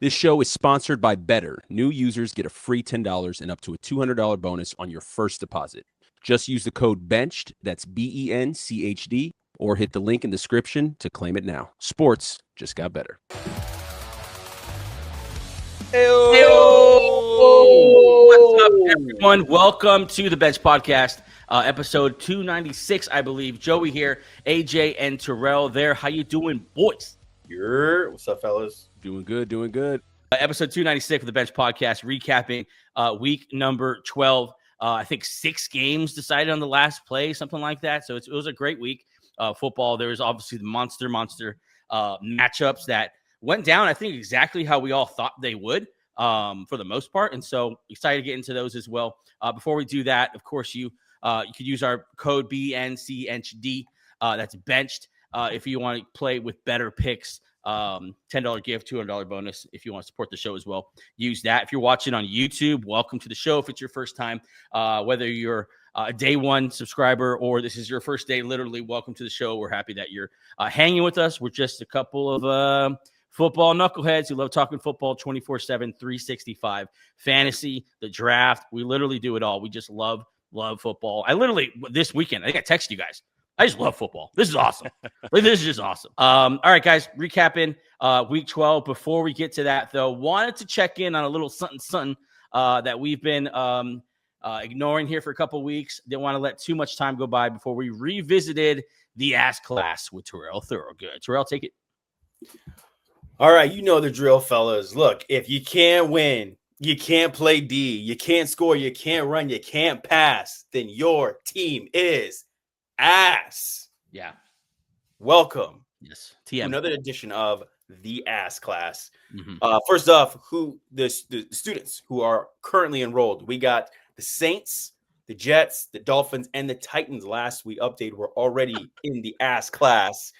This show is sponsored by BETR. New users get a free $10 and up to a $200 bonus on your first deposit. Just use the code BENCHED, that's BENCHD, or hit the link in the description to claim it now. Sports just got better. What's up, everyone? Welcome to the Bench Podcast, episode 296, I believe. Joey here, AJ and Terrell there. How you doing, boys? What's up, fellas? Doing good. Episode 296 of the Bench Podcast, recapping week number 12. I think 6 games decided on the last play, something like that. So it was a great week. Football, there was obviously the monster matchups that went down, I think, exactly how we all thought they would for the most part. And so excited to get into those as well. Before we do that, of course, you could use our code BNCHD. That's benched. If you want to play with BETR Picks, $10 gift, $200 bonus. If you want to support the show as well, use that. If you're watching on YouTube, welcome to the show. If it's your first time, whether you're a day one subscriber or this is your first day, literally welcome to the show. We're happy that you're hanging with us. We're just a couple of football knuckleheads who love talking football 24/7, 365, fantasy, the draft. We literally do it all. We just love football. I literally, this weekend, I think I texted you guys. I just love football. This is awesome. This is just awesome. All right, guys, recapping week 12. Before we get to that, though, wanted to check in on a little something that we've been ignoring here for a couple weeks. Didn't want to let too much time go by before we revisited the ass class with Terrell Thoroughgood. Terrell, take it. All right, you know the drill, fellas. Look, if you can't win, you can't play D, you can't score, you can't run, you can't pass, then your team is ass. Yeah. Welcome. Yes. To another edition of the ass class. Mm-hmm. First off, who the students who are currently enrolled. We got the Saints, the Jets, the Dolphins, and the Titans. Last we updated were already in the ass class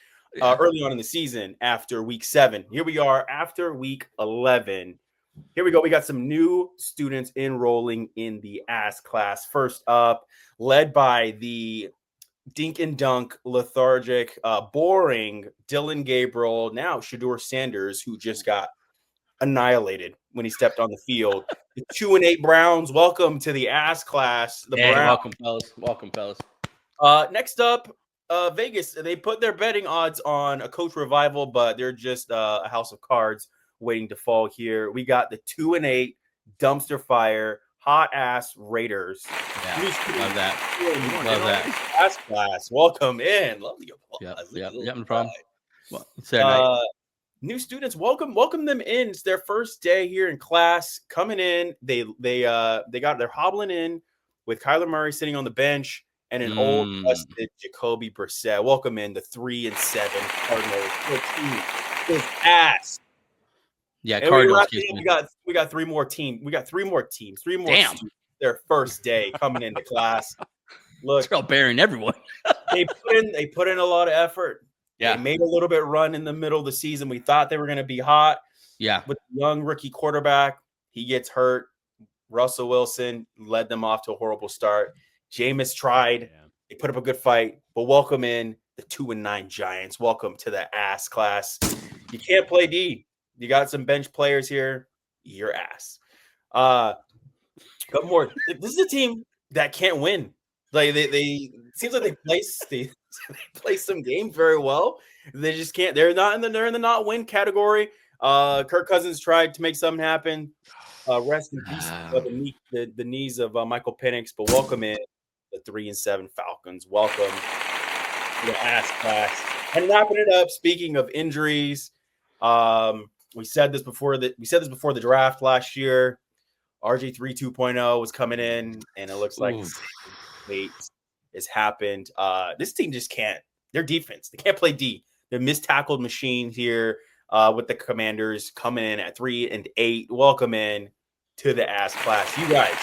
early on in the season after week 7. Here we are after week 11. Here we go. We got some new students enrolling in the ass class. First up, led by the dink and dunk, lethargic, boring Dylan Gabriel, now Shedeur Sanders, who just got annihilated when he stepped on the field. The 2-8 Browns, welcome to the ass class. Welcome, fellas. Next up, Vegas. They put their betting odds on a coach revival, but they're just a house of cards waiting to fall here. We got the 2-8 dumpster fire, hot ass Raiders. Yeah, love that. Love that. Ass class, welcome in. Love the applause. Yep, no problem. Well, Saturday. New students, welcome them in. It's their first day here in class. Coming in, they're hobbling in with Kyler Murray sitting on the bench and an old rusted Jacoby Brissett. Welcome in the 3-7 Cardinals. His ass. Yeah, Cardinals. We got 3 more teams. We got 3 more teams. 3 more. Damn. Students, their first day coming into class. Look, it's bearing everyone. they put in a lot of effort. Yeah, they made a little bit run in the middle of the season. We thought they were going to be hot. Yeah, with the young rookie quarterback, he gets hurt. Russell Wilson led them off to a horrible start. Jameis tried. Yeah. They put up a good fight, but welcome in the 2-9 Giants. Welcome to the ass class. You can't play D. You got some bench players here. Your ass. Couple more. This is a team that can't win. Like they seems like they play some games very well. They just can't. They're in the not win category. Kirk Cousins tried to make something happen. Rest in peace the knees of Michael Penix. But welcome in the 3-7 Falcons. Welcome to the ass class. And wrapping it up. Speaking of injuries, we said this before the draft last year. RG3 2.0 was coming in, and it looks like fate has happened. This team just can't. Their defense, they can't play D. They're mistackled machine here with the Commanders coming in at 3-8. Welcome in to the ass class. You guys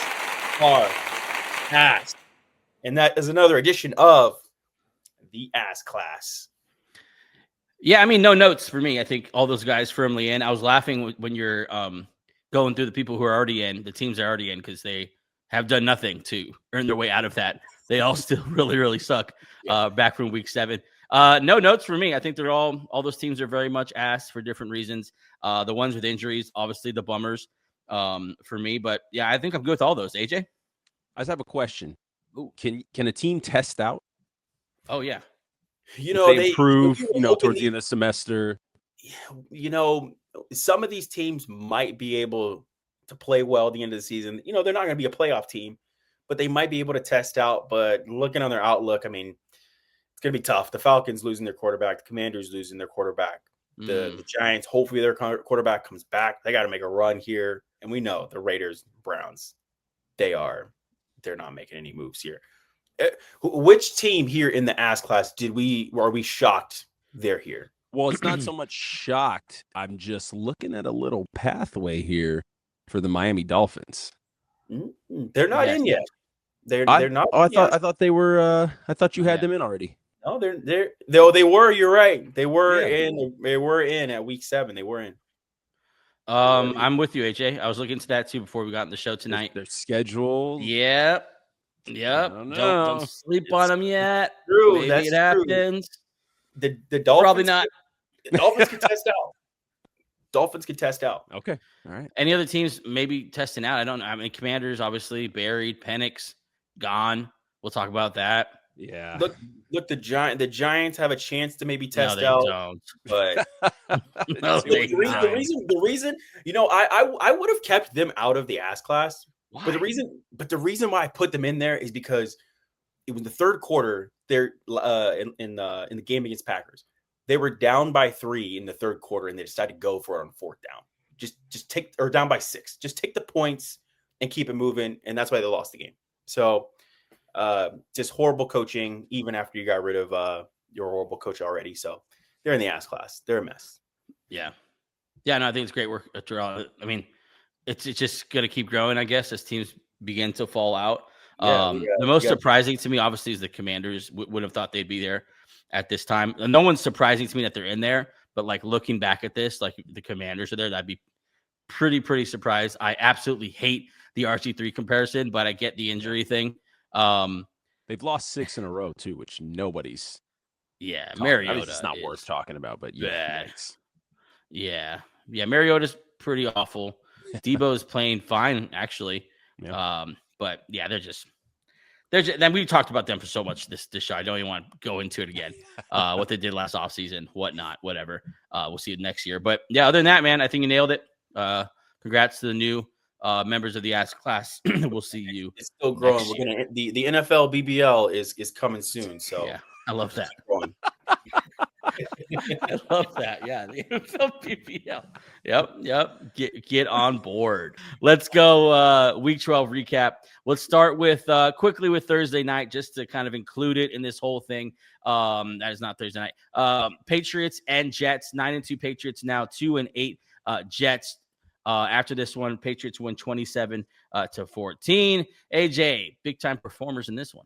are ass. And that is another edition of the ass class. Yeah, I mean, no notes for me. I think all those guys firmly in. I was laughing when you're going through the people who are already in, the teams are already in, because they have done nothing to earn their way out of that. They all still really, really suck back from week 7. No notes for me. I think they're all those teams are very much ass for different reasons. The ones with injuries, obviously the bummers for me. But yeah, I think I'm good with all those. AJ? I just have a question. Ooh. Can a team test out? Oh, yeah. You If know, they improve, towards the end of the semester. Some of these teams might be able to play well at the end of the season. They're not going to be a playoff team, but they might be able to test out. But looking on their outlook, I mean, it's going to be tough. The Falcons losing their quarterback, the Commanders losing their quarterback, the Giants, hopefully their quarterback comes back. They got to make a run here. And we know the Raiders, Browns, they're not making any moves here. Which team here in the ass class are we shocked they're here? Well, it's not so much shocked. I'm just looking at a little pathway here for the Miami Dolphins. They're not in yet. They're not. Oh, I thought they were. I thought you had them in already. No, they were. You're right. They were in. They were in at week 7. They were in. I'm with you, AJ. I was looking into that too before we got in the show tonight. Their schedule. Yep. Don't sleep on them yet. True. Maybe That's it happens. The Dolphins Probably not. The Dolphins can test out. Dolphins can test out. Okay. All right. Any other teams maybe testing out? I don't know. I mean, Commanders obviously buried. Penix gone. We'll talk about that. Yeah. Look. The Giants have a chance to maybe test no, out. Don't. But No, the reason, I would have kept them out of the ass class. Why? But the reason why I put them in there is because it was the third quarter. They're in the game against Packers. They were down by 3 in the third quarter, and they decided to go for it on 4th down. Just take, or down by 6. Just take the points and keep it moving, and that's why they lost the game. So, just horrible coaching, even after you got rid of your horrible coach already. So they're in the ass class. They're a mess. Yeah. No, I think it's great work. I mean, it's just going to keep growing, I guess, as teams begin to fall out. The most surprising to me, obviously, is the Commanders. Would have thought they'd be there at this time. No one's surprising to me that they're in there, but like looking back at this, like the Commanders are there, that'd be pretty surprised. I absolutely hate the RG3 comparison, but I get the injury thing. They've lost 6 in a row too, which nobody's. Yeah, Mariota. It's not worth talking about, but yeah, Mariota's pretty awful. Debo's playing fine, actually. Yeah. But yeah, they're just. Then we talked about them for so much this show. I don't even want to go into it again. What they did last offseason, whatnot, whatever. We'll see it next year. But yeah, other than that, man, I think you nailed it. Congrats to the new members of the ass class. We'll see you. It's still growing. We're gonna the NFL BBL is coming soon. So yeah, I love that. I love that. Yeah, the NFL BBL. Yep. Get on board. Let's go. Week 12 recap. Let's start with quickly with Thursday night, just to kind of include it in this whole thing. That is not Thursday night. Patriots and Jets. 9-2 Patriots now. 2-8 Jets. After this one, Patriots win 27-14. AJ, big time performers in this one.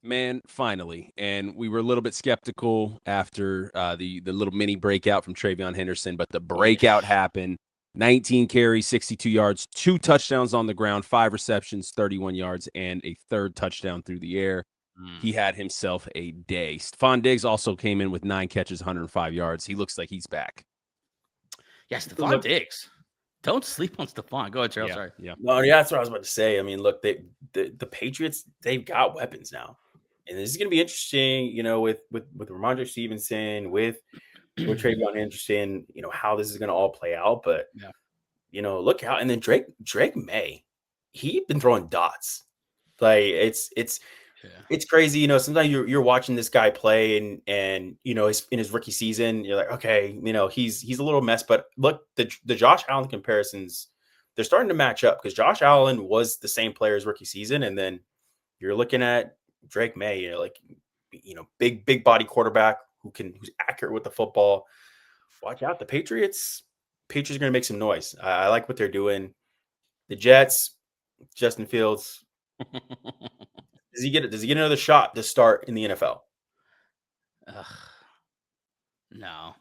Man, finally. And we were a little bit skeptical after the little mini breakout from Travion Henderson, but the breakout happened. 19 carries, 62 yards, 2 touchdowns on the ground, 5 receptions, 31 yards, and a 3rd touchdown through the air. He had himself a day. Stephon Diggs also came in with 9 catches, 105 yards. He looks like he's back. Yeah, Stephon Diggs. Don't sleep on Stephon. Go ahead, Charles. Sorry. Yeah. No, yeah, that's what I was about to say. I mean, look, the Patriots, they've got weapons now. And this is going to be interesting, with Ramondre Stevenson, with Travion Henderson, how this is going to all play out. But, look out. And then Drake May, he's been throwing dots. Like, it's crazy. Sometimes you're watching this guy play and in his rookie season, you're like, okay, he's a little mess. But look, the Josh Allen comparisons, they're starting to match up because Josh Allen was the same player as rookie season. And then you're looking at Drake May, big body quarterback who's accurate with the football. Watch out, the Patriots are going to make some noise. I like what they're doing. The Jets, Justin Fields, does he get another shot to start in the NFL? No.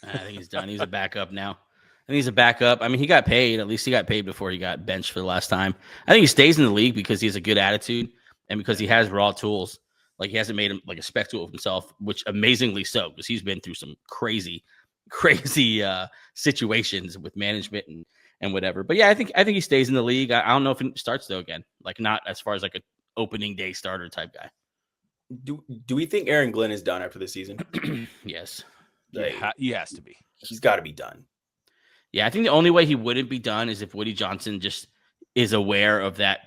I think he's done. He's a backup now. I think he's a backup. I mean, he got paid. At least he got paid before he got benched for the last time. I think he stays in the league because he has a good attitude and because he has raw tools. Like he hasn't made him like a spectacle of himself, which amazingly so, because he's been through some crazy situations with management and whatever. But yeah, I think he stays in the league. I don't know if it starts though again, like not as far as like an opening day starter type guy. Do we think Aaron Glenn is done after the season? Yes. He has to be. He's got to be done. Yeah, I think the only way he wouldn't be done is if Woody Johnson just is aware of that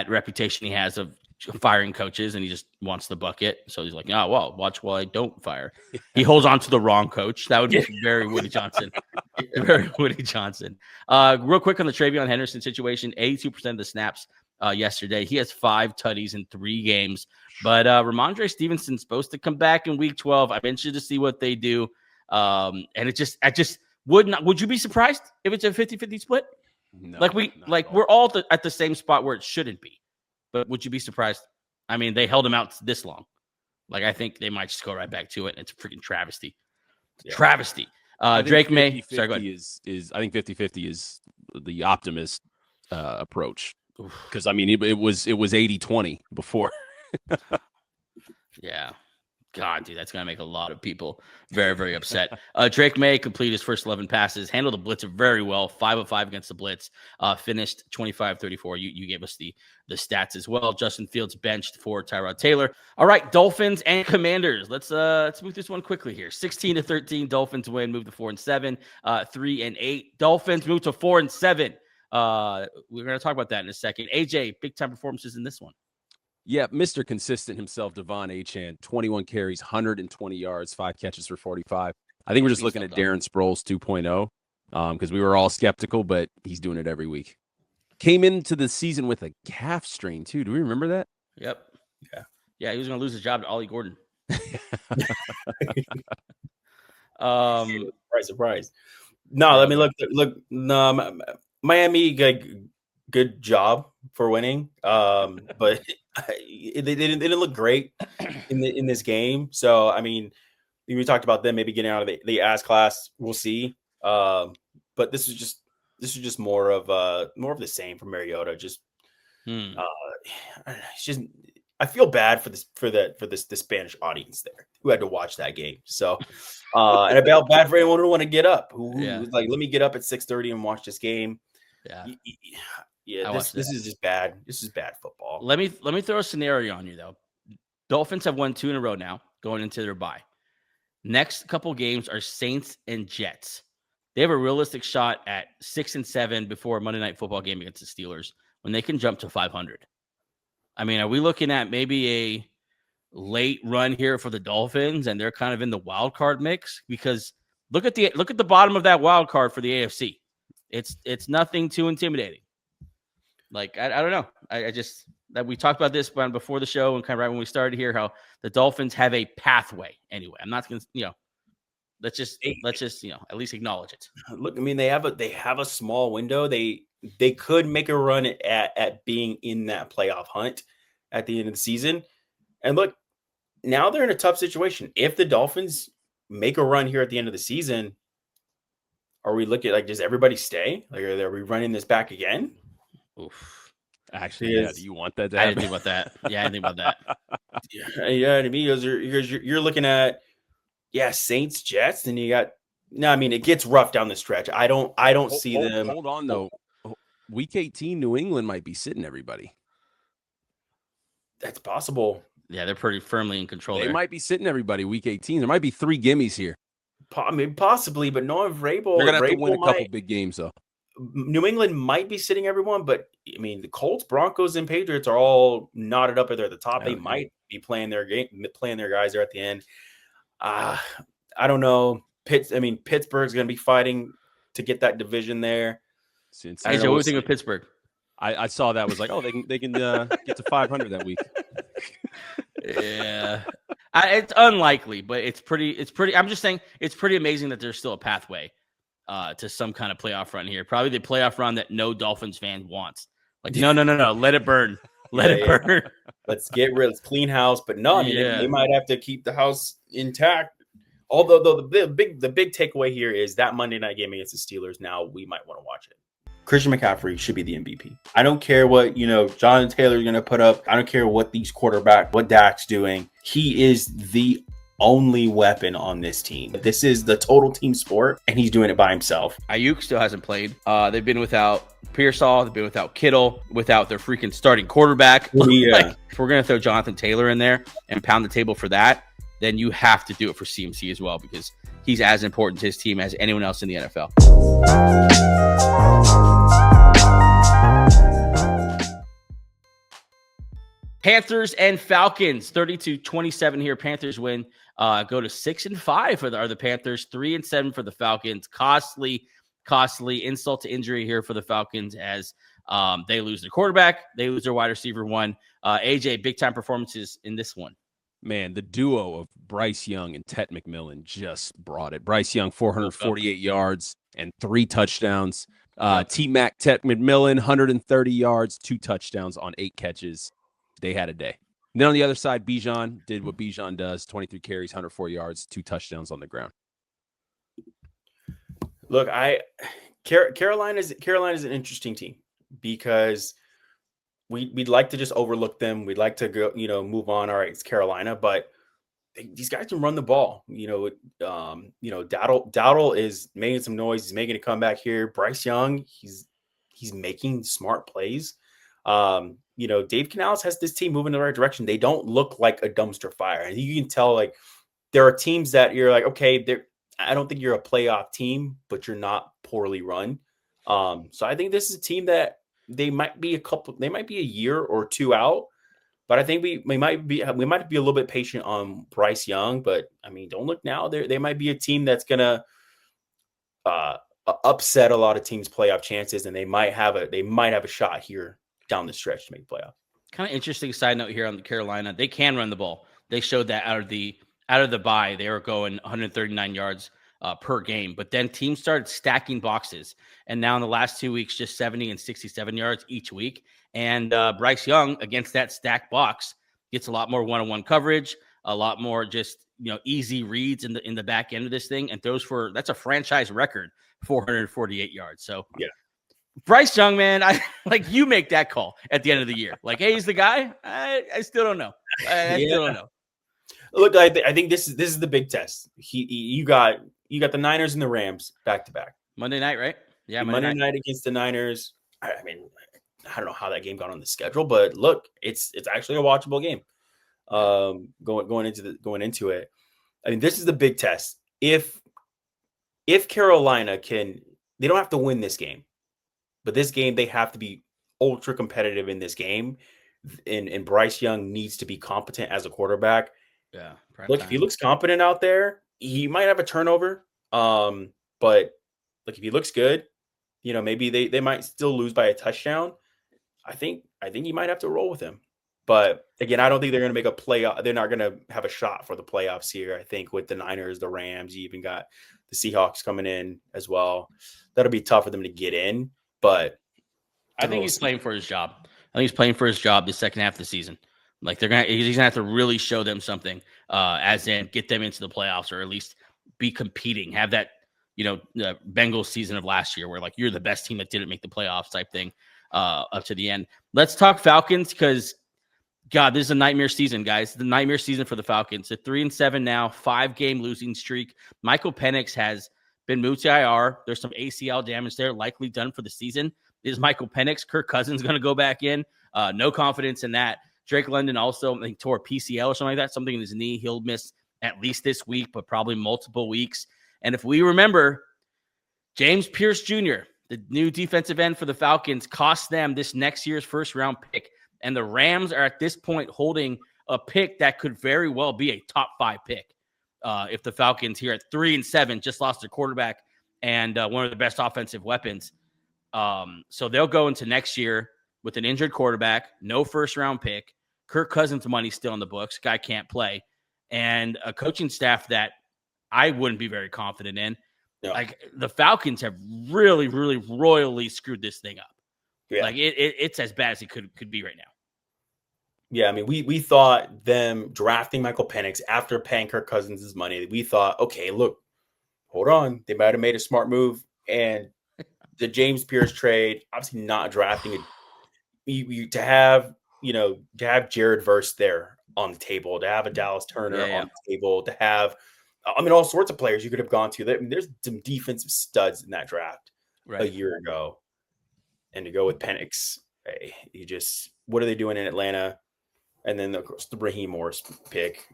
reputation he has of firing coaches, and he just wants the bucket. So he's like, oh, well, watch while I don't fire. He holds on to the wrong coach. That would be very Woody Johnson. Very Woody Johnson. Real quick on the Travion Henderson situation, 82% of the snaps yesterday. He has 5 tutties in 3 games. But Ramondre Stevenson's supposed to come back in week 12. I'm interested to see what they do. And I just would you be surprised if it's a 50-50 split? No, we're all at the same spot where it shouldn't be. But would you be surprised? I mean, they held him out this long. Like, I think they might just go right back to it. And it's a freaking travesty. Yeah. Travesty. Drake May. Sorry, go ahead. I think 50-50 is the optimist approach. Because, I mean, it was 80-20 before. Yeah. God, dude, that's going to make a lot of people very, very upset. Drake May completed his first 11 passes, handled the blitz very well, 5 of 5 against the blitz, finished 25-34. You gave us the stats as well. Justin Fields benched for Tyrod Taylor. All right, Dolphins and Commanders. Let's move this one quickly here. 16-13, Dolphins win, move to 4-7, 3-8. Dolphins move to 4-7. We're going to talk about that in a second. AJ, big time performances in this one. Yeah, Mr. Consistent himself, Devon Achane, 21 carries, 120 yards, 5 catches for 45. I think we're just looking at Darren Sproles 2.0 because we were all skeptical, but he's doing it every week. Came into the season with a calf strain, too. Do we remember that? Yep. Yeah, he was going to lose his job to Ollie Gordon. Surprise. No, I mean, look. No, Miami, good job for winning, but they didn't look great in this game. So I mean, we talked about them maybe getting out of the ass class. We'll see. But this is just more of the same from Mariota. It's just I feel bad for the Spanish audience there who had to watch that game. So and I felt bad for anyone who want to get up who was like, let me get up at 6:30 and watch this game. Yeah, this is just bad. This is bad football. Let me throw a scenario on you though. Dolphins have won 2 in a row now, going into their bye. Next couple games are Saints and Jets. They have a realistic shot at 6-7 before a Monday Night Football game against the Steelers when they can jump to 500. I mean, are we looking at maybe a late run here for the Dolphins, and they're kind of in the wild card mix? Because look at the bottom of that wild card for the AFC. It's nothing too intimidating. Like, I don't know. I just that we talked about this before the show and kind of right when we started here, how the Dolphins have a pathway anyway. I'm not going to, let's just at least acknowledge it. Look, I mean, they have a small window. They could make a run at being in that playoff hunt at the end of the season. And look, now they're in a tough situation. If the Dolphins make a run here at the end of the season, are we looking like, does everybody stay? Like, are we running this back again? Oof. Actually, yeah. Do you want that to happen? I didn't think about that. Yeah, I didn't think about that. Yeah, to me, you're looking at Saints, Jets, and you got. No, I mean, it gets rough down the stretch. I don't see them. Hold on though. Week 18, New England might be sitting everybody. That's possible. Yeah, they're pretty firmly in control. They might be sitting everybody week 18. There might be 3 gimmies here. I mean, possibly, but no, if Vrabel, they're gonna have to win a couple big games though. New England might be sitting everyone, but I mean, the Colts, Broncos, and Patriots are all knotted up there at the top. They might be playing their guys there at the end. I don't know. Pittsburgh's going to be fighting to get that division there. What do you think of Pittsburgh? I saw that, was like, oh, they can get to 500 that week. Yeah, it's unlikely, but it's pretty. I'm just saying it's pretty amazing that there's still a pathway to some kind of playoff run here. Probably the playoff run that no Dolphins fan wants. Like, no, let it burn. Let it burn. Let's clean house. But no, I mean, they might have to keep the house intact. Although the big takeaway here is that Monday night game against the Steelers, now we might want to watch it. Christian McCaffrey should be the MVP. I don't care what, Jonathan Taylor is going to put up. I don't care what what Dak's doing. He is the only weapon on this team. This is the total team sport, and he's doing it by himself. Ayuk still hasn't played. They've been without Pearsall. They've been without Kittle, without their freaking starting quarterback. Yeah. If we're going to throw Jonathan Taylor in there and pound the table for that, then you have to do it for CMC as well, because he's as important to his team as anyone else in the NFL. Panthers and Falcons, 32-27 here. Panthers win. Go to 6-5 for the Panthers, 3-7 for the Falcons. Costly insult to injury here for the Falcons as they lose their quarterback, they lose their wide receiver one. AJ, big time performances in this one. Man, the duo of Bryce Young and Tet McMillan just brought it. Bryce Young, 448 yards and 3 touchdowns. T-Mac, Tet McMillan, 130 yards, 2 touchdowns on 8 catches. They had a day. And then on the other side, Bijan did what Bijan does, 23 carries, 104 yards, 2 touchdowns on the ground. Look, Carolina's an interesting team because we'd like to just overlook them. We'd like to go, move on. All right, it's Carolina, but these guys can run the ball. Dowdle is making some noise. He's making a comeback here. Bryce Young, he's making smart plays. Dave Canales has this team moving in the right direction. They don't look like a dumpster fire. And you can tell, like, there are teams that you're like, okay, I don't think you're a playoff team, but you're not poorly run. So I think this is a team that they might be a year or 2 out, but I think we might be a little bit patient on Bryce Young. But I mean, don't look now. They might be a team that's gonna upset a lot of teams' playoff chances, and they might have a shot here down the stretch to make the playoff. Kind of interesting side note here on the Carolina. They can run the ball. They showed that out of the bye. They were going 139 yards per game, but then teams started stacking boxes. And now in the last 2 weeks, just 70 and 67 yards each week. And Bryce Young against that stacked box gets a lot more one-on-one coverage, a lot more just, easy reads in the back end of this thing, and throws that's a franchise record, 448 yards. So yeah. Bryce Young, man, you make that call at the end of the year. Like, hey, he's the guy. I still don't know. I still don't know. Look, I think this is the big test. You got the Niners and the Rams back to back. Monday night, right? Yeah, Monday night against the Niners. I mean, I don't know how that game got on the schedule, but look, it's actually a watchable game. Going into it, I mean, this is the big test. If Carolina they don't have to win this game. But this game, they have to be ultra competitive in this game. And Bryce Young needs to be competent as a quarterback. Yeah. Look, if he looks competent out there, he might have a turnover. But if he looks good, maybe they might still lose by a touchdown. I think you might have to roll with him. But again, I don't think they're going to make a playoff. They're not going to have a shot for the playoffs here. I think with the Niners, the Rams, you even got the Seahawks coming in as well. That'll be tough for them to get in. But I think he's playing for his job. I think he's playing for his job the second half of the seasing. Like he's gonna have to really show them something, as in get them into the playoffs or at least be competing. Have that, the Bengals season of last year where like you're the best team that didn't make the playoffs type thing, up to the end. Let's talk Falcons because, God, this is a nightmare season, guys. The nightmare season for the Falcons. At 3-7 now, 5-game losing streak. Michael Penix has been moved to IR. There's some ACL damage there, likely done for the season. Is Michael Penix, Kirk Cousins going to go back in? No confidence in that. Drake London also, I think, tore PCL or something like that, something in his knee. He'll miss at least this week, but probably multiple weeks. And if we remember, James Pierce Jr., the new defensive end for the Falcons, cost them this next year's first-round pick. And the Rams are at this point holding a pick that could very well be a top 5 pick. If the Falcons here at 3-7 just lost their quarterback and one of the best offensive weapons. So they'll go into next year with an injured quarterback, no first-round pick, Kirk Cousins money still in the books, guy can't play, and a coaching staff that I wouldn't be very confident in. No. Like the Falcons have really, really royally screwed this thing up. Yeah. Like it's as bad as it could be right now. Yeah, I mean, we thought them drafting Michael Penix after paying Kirk Cousins his money, we thought, okay, look, hold on. They might have made a smart move. And the James Pierce trade, obviously not drafting to have Jared Verse there on the table, to have a Dallas Turner on the table, to have, all sorts of players you could have gone to. There's some defensive studs in that draft a year ago. And to go with Penix, what are they doing in Atlanta? And then, of course, the Raheem Morris pick,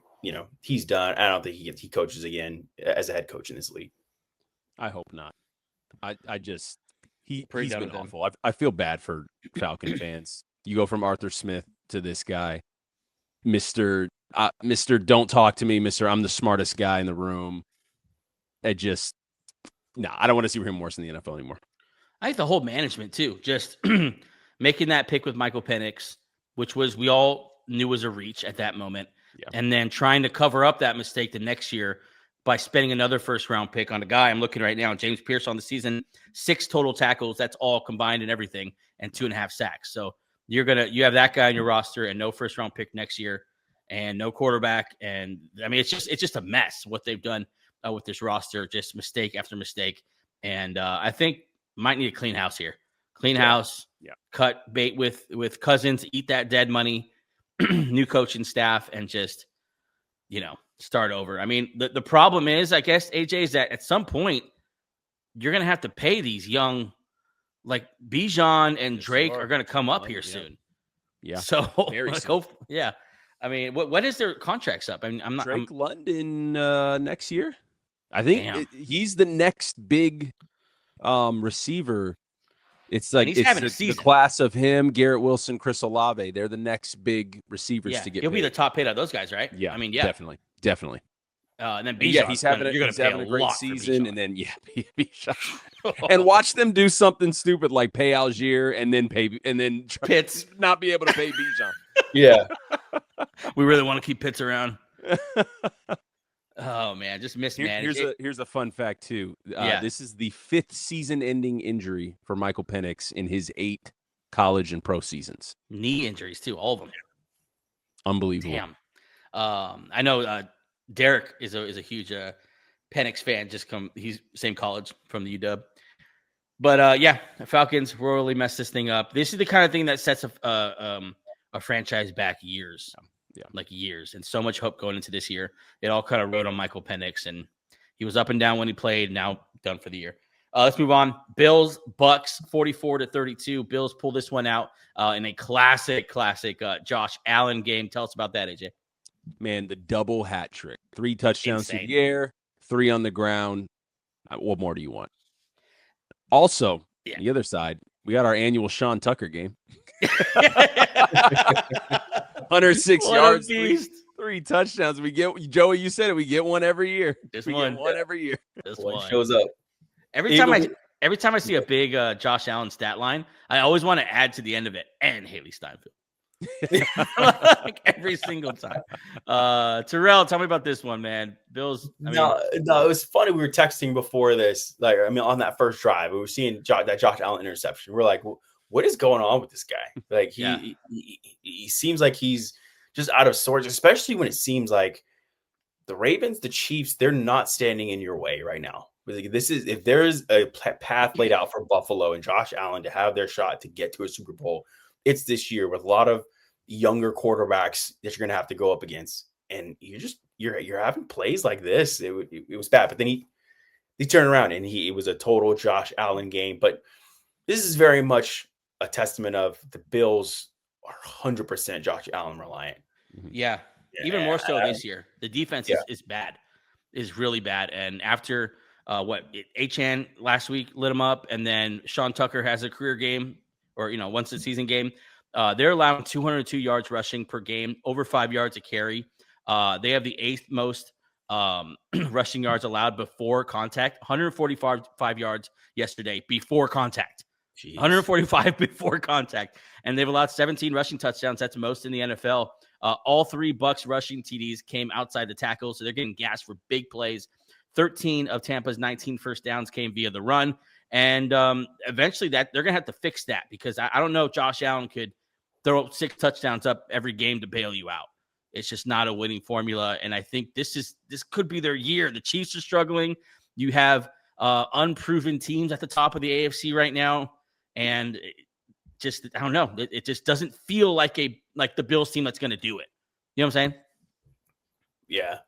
he's done. I don't think he coaches again as a head coach in this league. I hope not. He's been awful. I feel bad for Falcon fans. You go from Arthur Smith to this guy, Mr. Don't talk to me, Mr. I'm the smartest guy in the room. I don't want to see Raheem Morris in the NFL anymore. I think the whole management too, just making that pick with Michael Penix, which we all knew was a reach at that moment, and then trying to cover up that mistake the next year by spending another first-round pick on a guy. I'm looking right now, James Pierce on the season, 6 total tackles. That's all combined and everything, and 2.5 sacks. So you have that guy on your roster and no first-round pick next year, and no quarterback. And I mean, it's just a mess what they've done with this roster, just mistake after mistake. And I think might need a clean house here. House. Yeah. Cut bait with Cousins, eat that dead money, new coaching staff, and just start over. I mean, the problem is, I guess, AJ, is that at some point you're going to have to pay these young, like Bijan and Drake are going to come up here soon. Yeah. So very soon. Yeah. I mean, what is their contracts up? I mean, Drake London next year. I think he's the next big receiver. It's like the class of him, Garrett Wilson, Chris Olave. They're the next big receivers to get. He'll be the top paid out of those guys, right? Yeah, I mean, definitely. And then Bijan, he's having a great season, and then Bijan. And watch them do something stupid like pay Algier and then Pitts not be able to pay Bijan. Yeah, we really want to keep Pitts around. Oh man, just mismanaged. Here's a fun fact too. This is the 5th season-ending injury for Michael Penix in his 8 college and pro seasons. Knee injuries too, all of them. Unbelievable. Damn. I know Derek is a huge Penix fan. He's same college from the UW. But the Falcons royally messed this thing up. This is the kind of thing that sets a franchise back years. Like years, and so much hope going into this year. It all kind of rode on Michael Penix, and he was up and down when he played. Now done for the year. Let's move on. Bills, Bucs, 44-32. Bills pull this one out in a classic Josh Allen game. Tell us about that, AJ. Man, the double hat trick: 3 touchdowns in the air, 3 on the ground. What more do you want? Also, on the other side, we got our annual Sean Tucker game. 106 yards, 3 touchdowns. We get Joey. You said it. We get one every year. This one every year. This one shows up every time I see a big Josh Allen stat line. I always want to add to the end of it and Haley Steinfeld. Like every single time. Terrell, tell me about this one, man. Bills. No, it was funny. We were texting before this. On that first drive, we were seeing that Josh Allen interception. We're like, what is going on with this guy? Like he seems like he's just out of sorts, especially when it seems like the Ravens, the Chiefs, they're not standing in your way right now. If there's a path laid out for Buffalo and Josh Allen to have their shot to get to a Super Bowl, it's this year with a lot of younger quarterbacks that you're going to have to go up against. And you're having plays like this. It was bad, but then he turned around and it was a total Josh Allen game. But this is very much a testament of the Bills are 100% Josh Allen reliant. Yeah. Even more so this year. The defense is bad, is really bad. And after Achane last week lit him up, and then Sean Tucker has a career game, or once a season game. They're allowing 202 yards rushing per game, over 5 yards a carry. They have the 8th most rushing yards allowed before contact, 145 yards yesterday before contact. Jeez. 145 before contact, and they've allowed 17 rushing touchdowns. That's most in the NFL. All 3 Bucs rushing TDs came outside the tackle, so they're getting gassed for big plays. 13 of Tampa's 19 first downs came via the run, and eventually that they're gonna have to fix that, because I don't know if Josh Allen could throw 6 touchdowns up every game to bail you out. It's just not a winning formula, and I think this could be their year. The Chiefs are struggling. You have unproven teams at the top of the AFC right now. And just, I don't know. It just doesn't feel like the Bills team that's going to do it. You know what I'm saying? Yeah.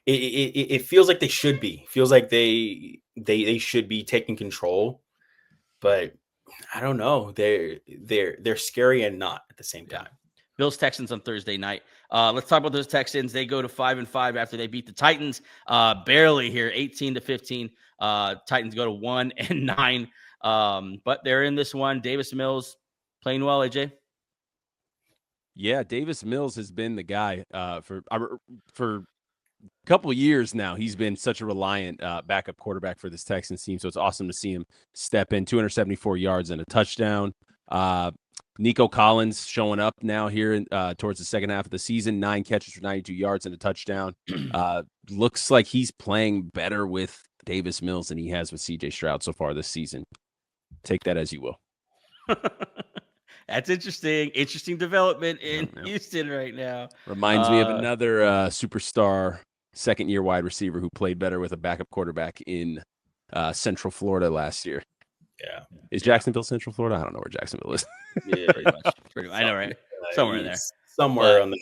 It feels like they should be. Feels like they should be taking control, but I don't know. They're scary and not at the same time. Bills Texans on Thursday night. Let's talk about those Texans. They go to 5-5 after they beat the Titans barely here, 18-15. Titans go to 1-9, but they're in this one. Davis Mills playing well. AJ. Yeah, Davis Mills has been the guy for a couple of years now. He's been such a reliant backup quarterback for this Texans team, so it's awesome to see him step in. 274 yards and a touchdown. Nico Collins showing up now here towards the second half of the season. 9 catches for 92 yards and a touchdown. Looks like he's playing better with Davis Mills than he has with C.J. Stroud so far this season. Take that as you will. That's interesting. Interesting development in Houston right now. Reminds me of another superstar second-year wide receiver who played better with a backup quarterback in Central Florida last year. Yeah. Is Jacksonville Central Florida? I don't know where Jacksonville is. Yeah, pretty much. I know, right? Somewhere in there. Somewhere on the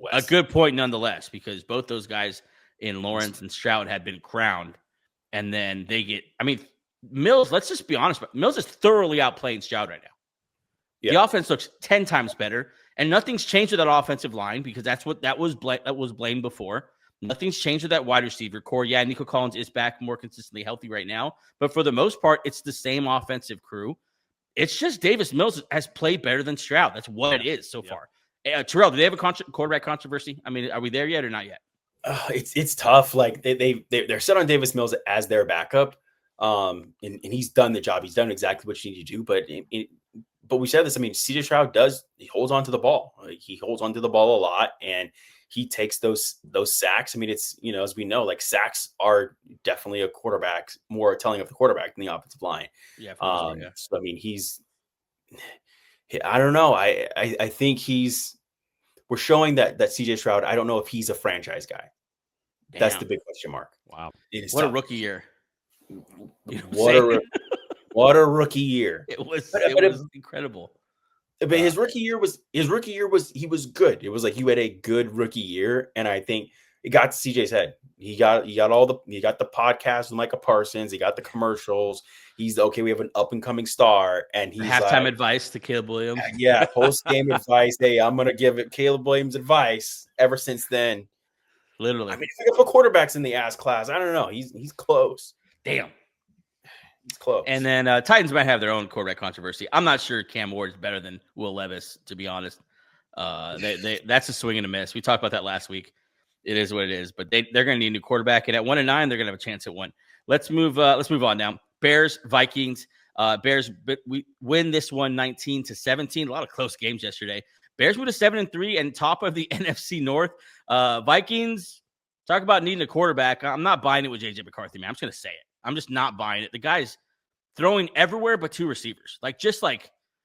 west. A good point nonetheless, because both those guys in Lawrence and Stroud had been crowned. And then they get, Mills, let's just be honest, Mills is thoroughly outplaying Stroud right now. Yeah. The offense looks 10 times better, and nothing's changed with that offensive line because that was blamed before. Nothing's changed with that wide receiver core. Yeah, Nico Collins is back more consistently healthy right now, but for the most part, it's the same offensive crew. It's just Davis Mills has played better than Stroud. That's what it is so far. Terrell, do they have a quarterback controversy? Are we there yet or not yet? It's tough. Like they're set on Davis Mills as their backup, and he's done the job. He's done exactly what you need to do, but we said this. C.J. Stroud he holds on to the ball. He holds on to the ball a lot, and he takes those sacks. It's, as we know, like sacks are definitely a quarterback, more telling of the quarterback than the offensive line. Yeah. So I don't know. I think we're showing that C.J. Stroud. I don't know if he's a franchise guy. Damn. That's the big question mark. Wow. What a rookie year. What a rookie year. It was incredible. But his rookie year was he was good. It was like you had a good rookie year, and I think it got to CJ's head. He got the podcast with Micah Parsons. He got the commercials. He's okay. We have an up and coming star, and he's halftime advice to Caleb Williams. Yeah, post game advice. Hey, I'm gonna give Caleb Williams advice. Ever since then, literally. If you put quarterbacks in the ass class, I don't know. He's close. Damn. It's close. And then Titans might have their own quarterback controversy. I'm not sure Cam Ward is better than Will Levis, to be honest. That's a swing and a miss. We talked about that last week. It is what it is. But they're going to need a new quarterback. And at 1-9, they're going to have a chance at 1. Let's move on now. Bears, Vikings. Bears, we win this one 19-17. A lot of close games yesterday. Bears went to 7-3 and top of the NFC North. Vikings, talk about needing a quarterback. I'm not buying it with J.J. McCarthy, man. I'm just going to say it. I'm just not buying it. The guy's throwing everywhere but 2 receivers.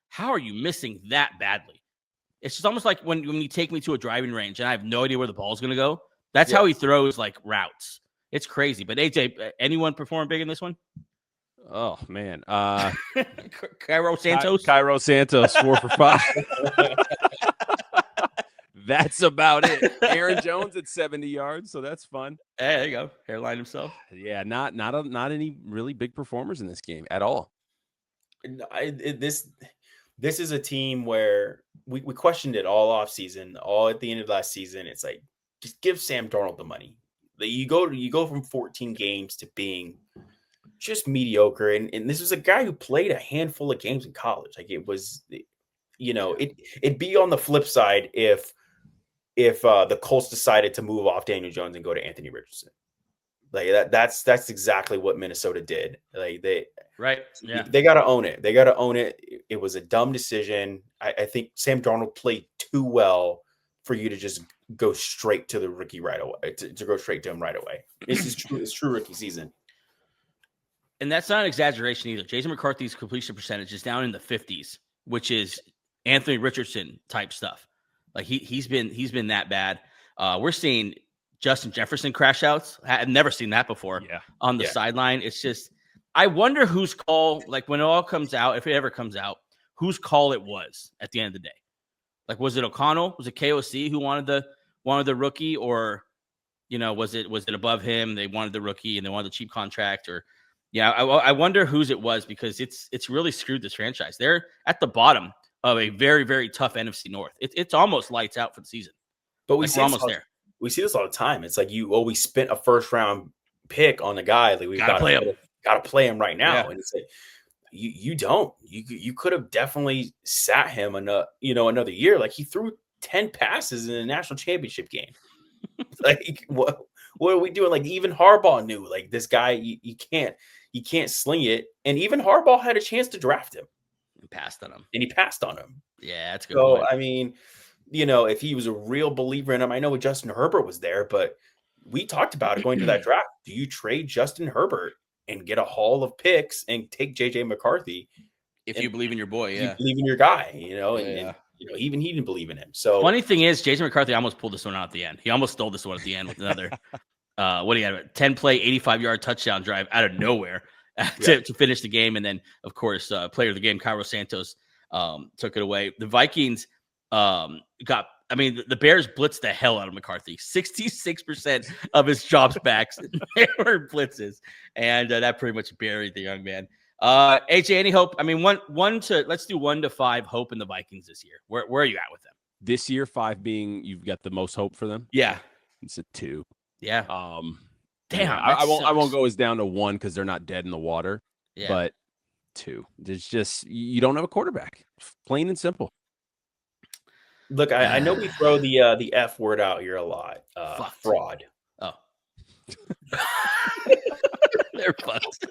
How are you missing that badly? It's just almost like when you take me to a driving range and I have no idea where the ball's going to go. That's how he throws routes. It's crazy. But AJ, anyone perform big in this one? Oh, man. Cairo Santos? Cairo Santos, 4 for 5. That's about it. Aaron Jones at 70 yards, so that's fun. Hey, there you go. Hairline himself. Yeah, not any really big performers in this game at all. This is a team where we questioned it all off season, all at the end of last season. It's like, just give Sam Darnold the money. You go from 14 games to being just mediocre, and this was a guy who played a handful of games in college. It was, it'd be on the flip side if the Colts decided to move off Daniel Jones and go to Anthony Richardson. That's exactly what Minnesota did. They got to own it. They got to own it. It was a dumb decision. I think Sam Darnold played too well for you to just go straight to the rookie right away, to go straight to him right away. It's true rookie season. And that's not an exaggeration either. Jason McCarthy's completion percentage is down in the 50s, which is Anthony Richardson type stuff. He's been that bad. We're seeing Justin Jefferson crash outs. I've never seen that before on the sideline. It's just, I wonder whose call, like when it all comes out, if it ever comes out, whose call it was at the end of the day. Like, was it O'Connell? Was it KOC who wanted the rookie, or, was it above him? They wanted the rookie and they wanted the cheap contract, or I wonder whose it was, because it's really screwed this franchise. They're at the bottom of a very, very tough NFC North. It's almost lights out for the season. But we're almost there. We see this all the time. It's like we spent a first round pick on a guy. Like, we've got to play him right now. Yeah. And it's like, you don't. You could have definitely sat him another year. Like, he threw 10 passes in a national championship game. Like, what are we doing? Like, even Harbaugh knew, like, this guy, you can't sling it. And even Harbaugh had a chance to draft him. And passed on him. Yeah, that's a good point. I mean, if he was a real believer in him, I know Justin Herbert was there, but we talked about it going to that draft. Do you trade Justin Herbert and get a haul of picks and take JJ McCarthy? If you believe in your boy, you believe in your guy, and even he didn't believe in him. So funny thing is, JJ McCarthy almost pulled this one out at the end. He almost stole this one at the end with another, what do you have? 10-play, 85-yard touchdown drive out of nowhere to finish the game. And then, of course, player of the game, Cairo Santos, took it away. The Vikings the Bears blitzed the hell out of McCarthy. 66% of his dropbacks were blitzes, and that pretty much buried the young man. AJ, any hope? I mean, let's do 1 to 5 hope in the Vikings this year. Where are you at with them? This year, 5 being you've got the most hope for them? Yeah. It's a 2. Yeah. Damn. I won't go as down to 1 because they're not dead in the water. Yeah. But 2. There's just, you don't have a quarterback. Plain and simple. Look, I know we throw the F word out here a lot. Fraud. Oh. They're fucked.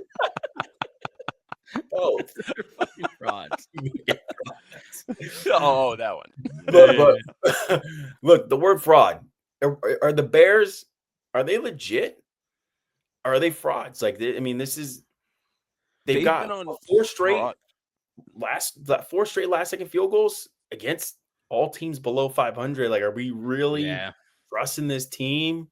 Oh, they're fucking frauds. Oh, that one. But look, the word fraud. Are the Bears? Are they legit? Or are they frauds? Like, this is. They've got 4 straight last second field goals against all teams below 500. Like, are we really trusting this team?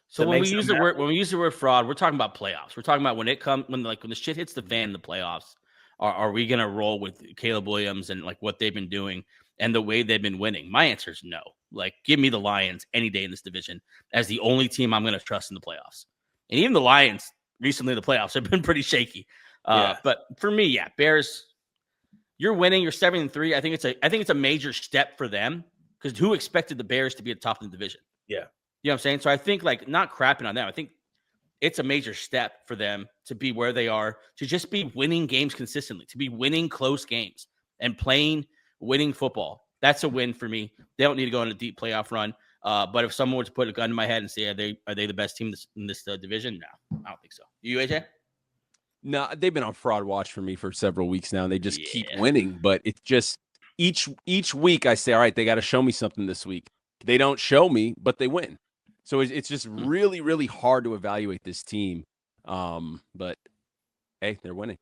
So when we use the word fraud, we're talking about playoffs. We're talking about when the shit hits the fan in the playoffs. Are we gonna roll with Caleb Williams and like what they've been doing and the way they've been winning? My answer is no. Like, give me the Lions any day in this division as the only team I'm gonna trust in the playoffs. And even the Lions recently in the playoffs have been pretty shaky. But for me, Bears. You're winning. You're 7-3. I think it's a major step for them, because who expected the Bears to be at the top of the division? Yeah. You know what I'm saying? So I think, like, not crapping on them. I think it's a major step for them to be where they are, to just be winning games consistently, to be winning close games and playing winning football. That's a win for me. They don't need to go on a deep playoff run. But if someone were to put a gun to my head and say, are they the best team in this division? No, I don't think so. You, AJ? No, they've been on fraud watch for me for several weeks now, and they just keep winning. But it's just each week I say, all right, they got to show me something this week. They don't show me, but they win. So it's just really, really hard to evaluate this team. But hey, they're winning.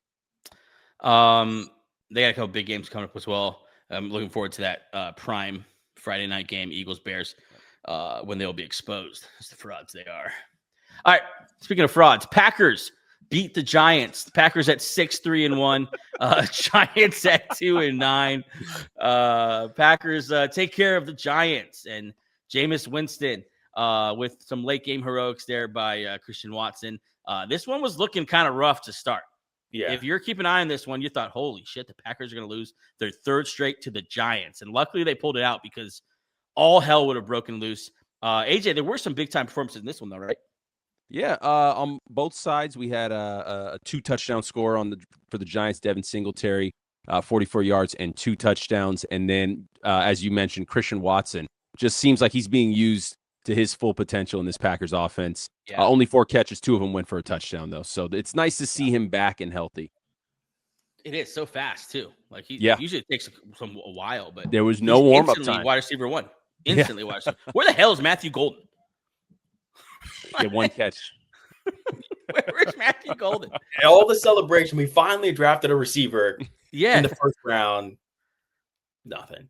They got a couple big games coming up as well. I'm looking forward to that prime Friday night game, Eagles-Bears, when they'll be exposed as the frauds they are. All right, speaking of frauds, Packers beat the Giants. The Packers at 6-3-1. Giants at 2-9. Packers take care of the Giants, and Jameis Winston with some late game heroics there by Christian Watson. This one was looking kind of rough to start. Yeah. If you're keeping an eye on this one, you thought, holy shit, the Packers are going to lose their 3rd straight to the Giants. And luckily they pulled it out, because all hell would have broken loose. AJ, there were some big time performances in this one though, right? Yeah, on both sides, we had a 2-touchdown score for the Giants. Devin Singletary, 44 yards and 2 touchdowns. And then, as you mentioned, Christian Watson just seems like he's being used to his full potential in this Packers offense. Yeah. Only 4 catches, 2 of them went for a touchdown, though. So it's nice to see him back and healthy. It is so fast, too. Like, usually it takes a while, but there was no warm-up time. Wide receiver 1. Instantly wide receiver. Where the hell is Matthew Golden? Yeah, 1 catch. Where's Matthew Golden? All the celebration. We finally drafted a receiver. Yeah, in the 1st round. Nothing.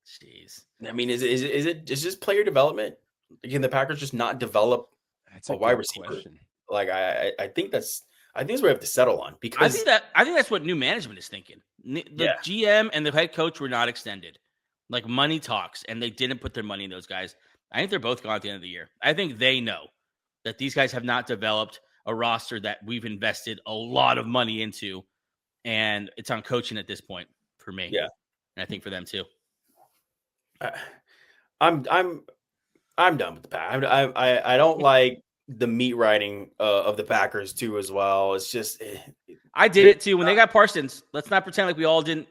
Jeez. I mean, is it just player development? Again, the Packers just not develop That's a a wide good receiver. question. Like I think that's what we have to settle on, I because think that's what new management is thinking. The GM and the head coach were not extended. Like, money talks, and they didn't put their money in those guys. I think they're both gone at the end of the year. I think they know that these guys have not developed a roster that we've invested a lot of money into, and it's on coaching at this point for me. Yeah. And I think for them too. I'm done with the Pack. I don't like the meat riding of the Packers too as well. It's just I did it too when they got Parsons. Let's not pretend like we all didn't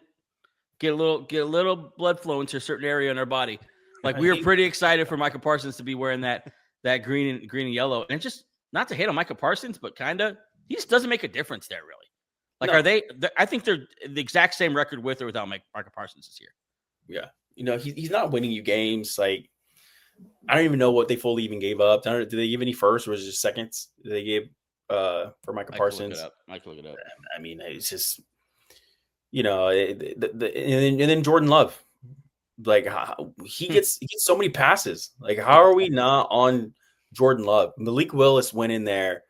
get a little blood flow into a certain area in our body. Like, we were pretty excited for Micah Parsons to be wearing that green and yellow. And just not to hate on Micah Parsons, but kind of, he just doesn't make a difference there, really. Like, are they? I think they're the exact same record with or without Micah Parsons this year. Yeah, he's not winning you games. Like, I don't even know what they fully even gave up. Did they give any first, or was it just seconds they gave for Micah Parsons? I can look it up. I mean, it's just, and then Jordan Love, like, he gets so many passes. Like, how are we not on Jordan Love? Malik Willis went in there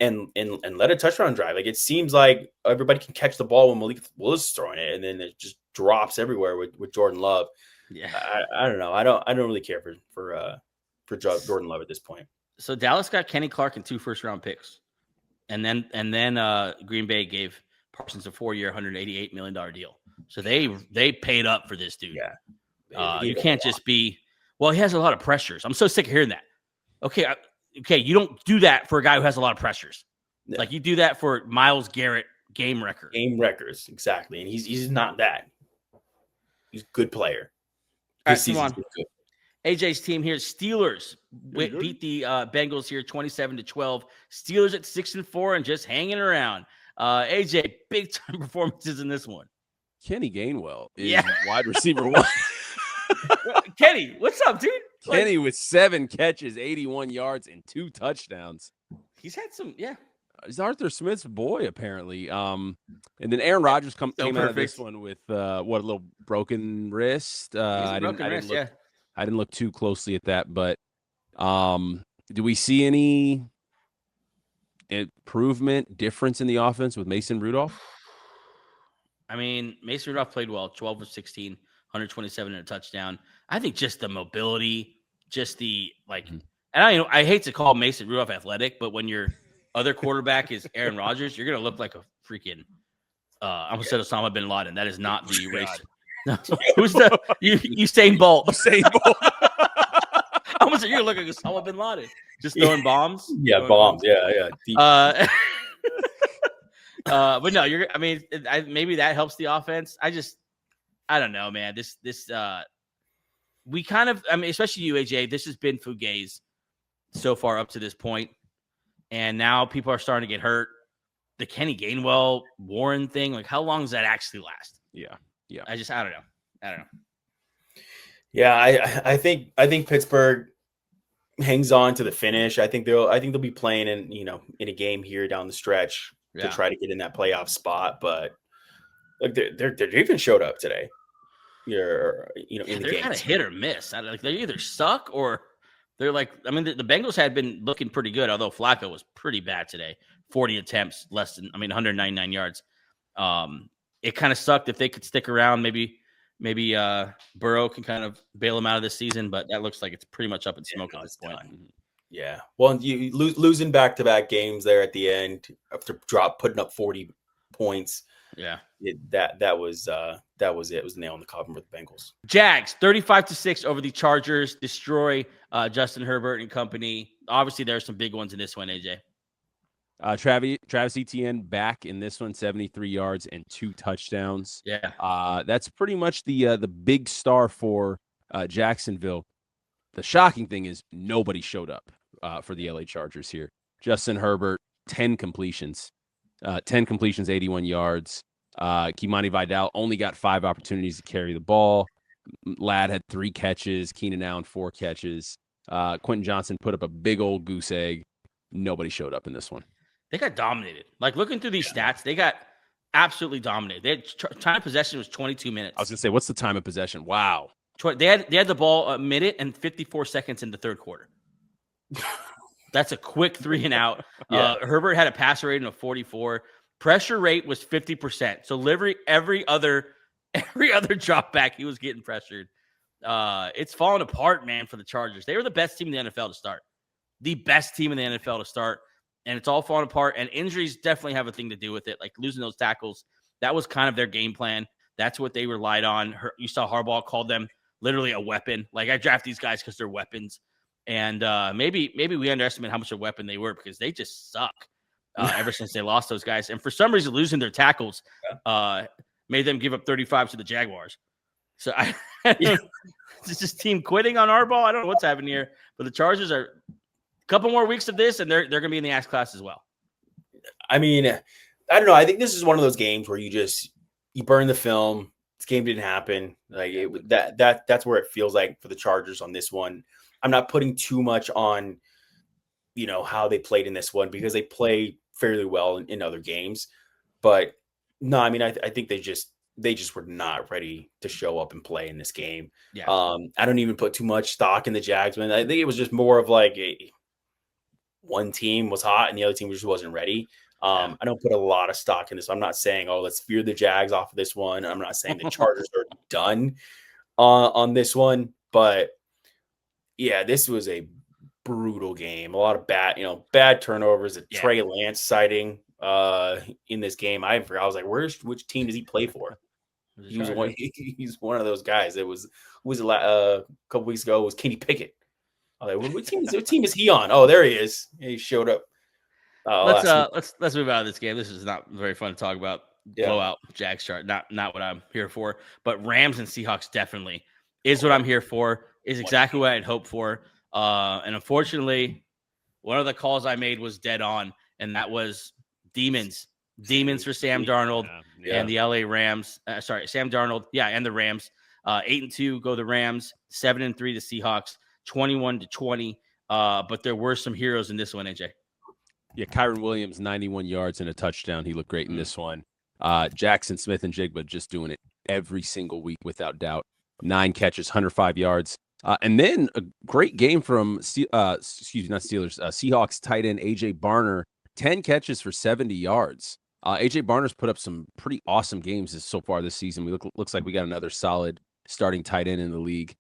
and led a touchdown drive. Like, it seems like everybody can catch the ball when Malik Willis is throwing it, and then it just drops everywhere with Jordan Love. Yeah, I don't know. I don't really care for Jordan Love at this point. So Dallas got Kenny Clark and 2 first-round picks, and then Green Bay gave Parsons a 4-year, $188 million deal. So they paid up for this dude. Yeah, you can't just be, well, he has a lot of pressures. I'm so sick of hearing that. Okay, you don't do that for a guy who has a lot of pressures. Yeah. Like, you do that for Myles Garrett, game record. Game records, exactly. And he's not that. He's a good player. All right, come on. AJ's team here, Steelers beat the Bengals here 27-12. Steelers at 6-4 and just hanging around. AJ, big time performances in this one. Kenny Gainwell is wide receiver 1. Kenny, what's up, dude? Kenny with 7 catches, 81 yards, and 2 touchdowns. He's had some, He's Arthur Smith's boy, apparently. And then Aaron Rodgers came out of this one with a little broken wrist. I didn't look too closely at that, but do we see any difference in the offense with Mason Rudolph? I mean, Mason Rudolph played well, 12 of 16, 127 and a touchdown. I think just the mobility, just the and I hate to call Mason Rudolph athletic, but when your other quarterback is Aaron Rodgers, you're gonna look like a freaking I almost said Osama bin Laden. That is not the race. No. Who's the Usain Bolt? Usain Bolt. I almost said you're looking like Osama bin Laden, just throwing bombs. Yeah, bombs. Yeah. But no, maybe that helps the offense. I don't know, man. We kind of, especially you, AJ, this has been Fugaze so far up to this point. And now people are starting to get hurt. The Kenny Gainwell Warren thing, like, how long does that actually last? Yeah. I don't know. Yeah, I think Pittsburgh hangs on to the finish. I think they'll be playing in a game here down the stretch to try to get in that playoff spot. But look, their defense showed up today. They're kind of hit or miss. Like, they either suck or they're like, the Bengals had been looking pretty good, although Flacco was pretty bad today. 40 attempts, 199 yards. It kind of sucked. If they could stick around, maybe Burrow can kind of bail them out of this season, but that looks like it's pretty much up in smoke at this point. Yeah. Well, you losing back-to-back games there at the end after putting up 40 points. Yeah. That was it. It was a nail in the coffin for the Bengals. Jags 35-6 over the Chargers, destroy Justin Herbert and company. Obviously, there are some big ones in this one, AJ. Travis Etienne back in this one, 73 yards and 2 touchdowns. Yeah. That's pretty much the big star for Jacksonville. The shocking thing is nobody showed up for the LA Chargers here. Justin Herbert, 10 completions, 81 yards. Kimani Vidal only got 5 opportunities to carry the ball. Ladd had 3 catches. Keenan Allen, 4 catches. Quentin Johnson put up a big old goose egg. Nobody showed up in this one. They got dominated. Like, looking through these stats, they got absolutely dominated. They had time of possession was 22 minutes. I was going to say, what's the time of possession? Wow. They had the ball a minute and 54 seconds in the third quarter. That's a quick 3 and out. Yeah. Herbert had a passer rating of 44. Pressure rate was 50%. So every other drop back, he was getting pressured. It's falling apart, man, for the Chargers. They were the best team in the NFL to start. The best team in the NFL to start. And it's all falling apart. And injuries definitely have a thing to do with it. Like losing those tackles, that was kind of their game plan. That's what they relied on. You saw Harbaugh called them literally a weapon. Like I draft these guys because they're weapons. And maybe we underestimate how much of a weapon they were because they just suck ever since they lost those guys. And for some reason, losing their tackles made them give up 35 to the Jaguars. So it's just team quitting on Harbaugh. I don't know what's happening here, but the Chargers are a couple more weeks of this, and they're going to be in the ass class as well. I mean, I don't know. I think this is one of those games where you burn the film. This game didn't happen. Like that's where it feels like for the Chargers on this one. I'm not putting too much on, how they played in this one because they play fairly well in other games. But no, I mean, I think they just were not ready to show up and play in this game. Yeah. I don't even put too much stock in the Jags, man. I think it was just more of like one team was hot and the other team just wasn't ready. I don't put a lot of stock in this. I'm not saying, let's fear the Jags off of this one. I'm not saying the Chargers are done on this one, but yeah, this was a brutal game. A lot of bad turnovers. Trey Lance sighting in this game. I forgot. I was like, which team does he play for? He's one of those guys. It was a couple weeks ago. It was Kenny Pickett. I was like, what team is he on? Oh, there he is. He showed up. Let's move out of this game. This is not very fun to talk about. Yeah. Blowout Jags chart. Not what I'm here for. But Rams and Seahawks definitely is what I'm here for. Is exactly what I'd hoped for. And unfortunately, one of the calls I made was dead on, and that was demons for Sam Darnold and the LA Rams. Sam Darnold, and the Rams. 8-2 go the Rams. 7-3 the Seahawks. 21-20. But there were some heroes in this one, AJ. Yeah, Kyron Williams, 91 yards and a touchdown. He looked great in this one. Jackson Smith and Jigba just doing it every single week without doubt. 9 catches, 105 yards. And then a great game from Seahawks tight end A.J. Barner, 10 catches for 70 yards. A.J. Barner's put up some pretty awesome games so far this season. Looks like we got another solid starting tight end in the league.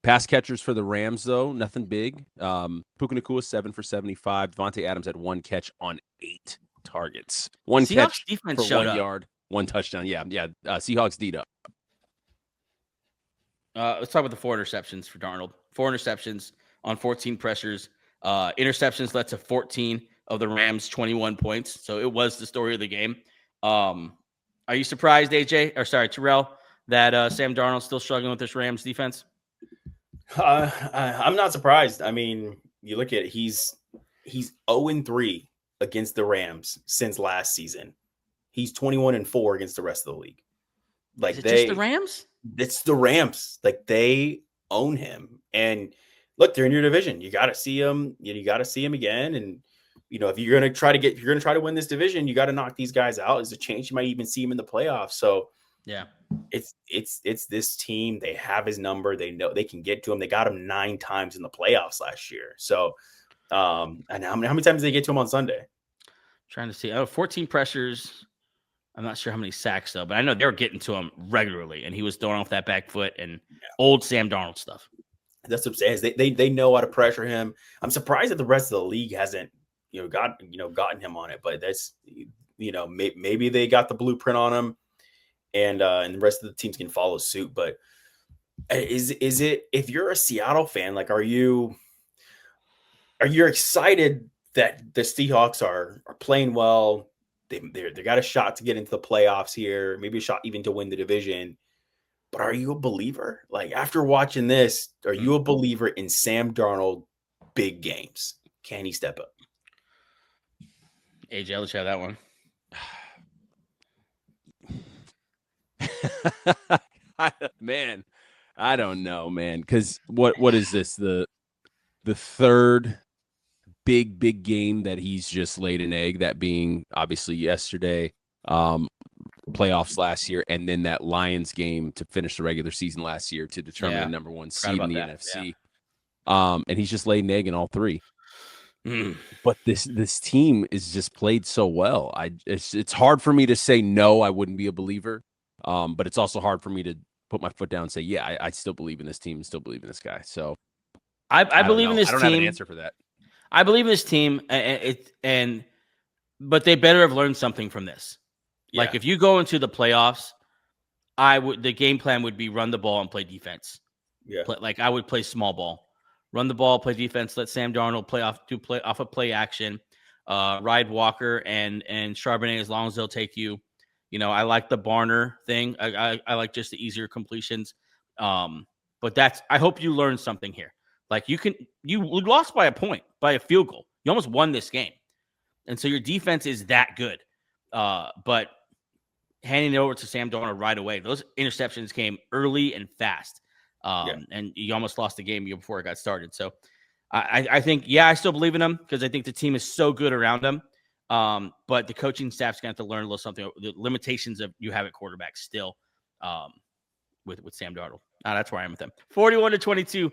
Pass catchers for the Rams, though, nothing big. Puka Nacua, 7 for 75. Devontae Adams had 1 catch on 8 targets. One Seahawks catch defense for 1 up. yard, 1 touchdown. Yeah. Seahawks D'd up. Let's talk about the 4 interceptions for Darnold. 4 interceptions on 14 pressures. Interceptions led to 14 of the Rams' 21 points. So it was the story of the game. Are you surprised, Terrell, that Sam Darnold's still struggling with this Rams defense? I'm not surprised. I mean, you look at it, he's 0-3 against the Rams since last season. He's 21-4 against the rest of the league. Like just the Rams? It's the Rams. Like they own him. And look, they're in your division. You got to see him. You got to see him again. And if you're going to try to win this division, you got to knock these guys out. There's a chance you might even see him in the playoffs. So yeah, it's this team. They have his number. They know they can get to him. They got him 9 times in the playoffs last year. So, and how many times did they get to him on Sunday? Trying to see. 14 pressures. I'm not sure how many sacks though, but I know they were getting to him regularly, and he was throwing off that back foot and old Sam Darnold stuff. That's what I'm saying. They know how to pressure him. I'm surprised that the rest of the league hasn't gotten him on it, but that's maybe they got the blueprint on him, and the rest of the teams can follow suit. But is it, if you're a Seattle fan, like are you excited that the Seahawks are playing well? They got a shot to get into the playoffs here, maybe a shot even to win the division. But are you a believer? Like after watching this, are you a believer in Sam Darnold big games? Can he step up? AJ, let's have that one. Man, I don't know, man. Because what is this? The third big game that he's just laid an egg, that being obviously yesterday. playoffs last year, and then that Lions game to finish the regular season last year to determine the number one seed in the NFC. Yeah. And he's just laid an egg in all three. But this team is just played so well. It's hard for me to say no, I wouldn't be a believer. But it's also hard for me to put my foot down and say, yeah, I still believe in this team and still believe in this guy. So I believe in this team. I don't have an answer for that. I believe in this team, but they better have learned something from this. Yeah. Like if you go into the playoffs, the game plan would be run the ball and play defense. Yeah. I would play small ball. Run the ball, play defense, let Sam Darnold play off of play action, ride Walker and Charbonnet as long as they'll take you. You know, I like the Barner thing. I like just the easier completions. But I hope you learned something here. Like you lost by a point, by a field goal. You almost won this game. And so your defense is that good. But handing it over to Sam Darnold right away, those interceptions came early and fast. And you almost lost the game before it got started. So I think, I still believe in them because I think the team is so good around them. But the coaching staff's going to have to learn a little something, the limitations of you have at quarterback still with Sam Darnold. That's where I am with them. 41-22.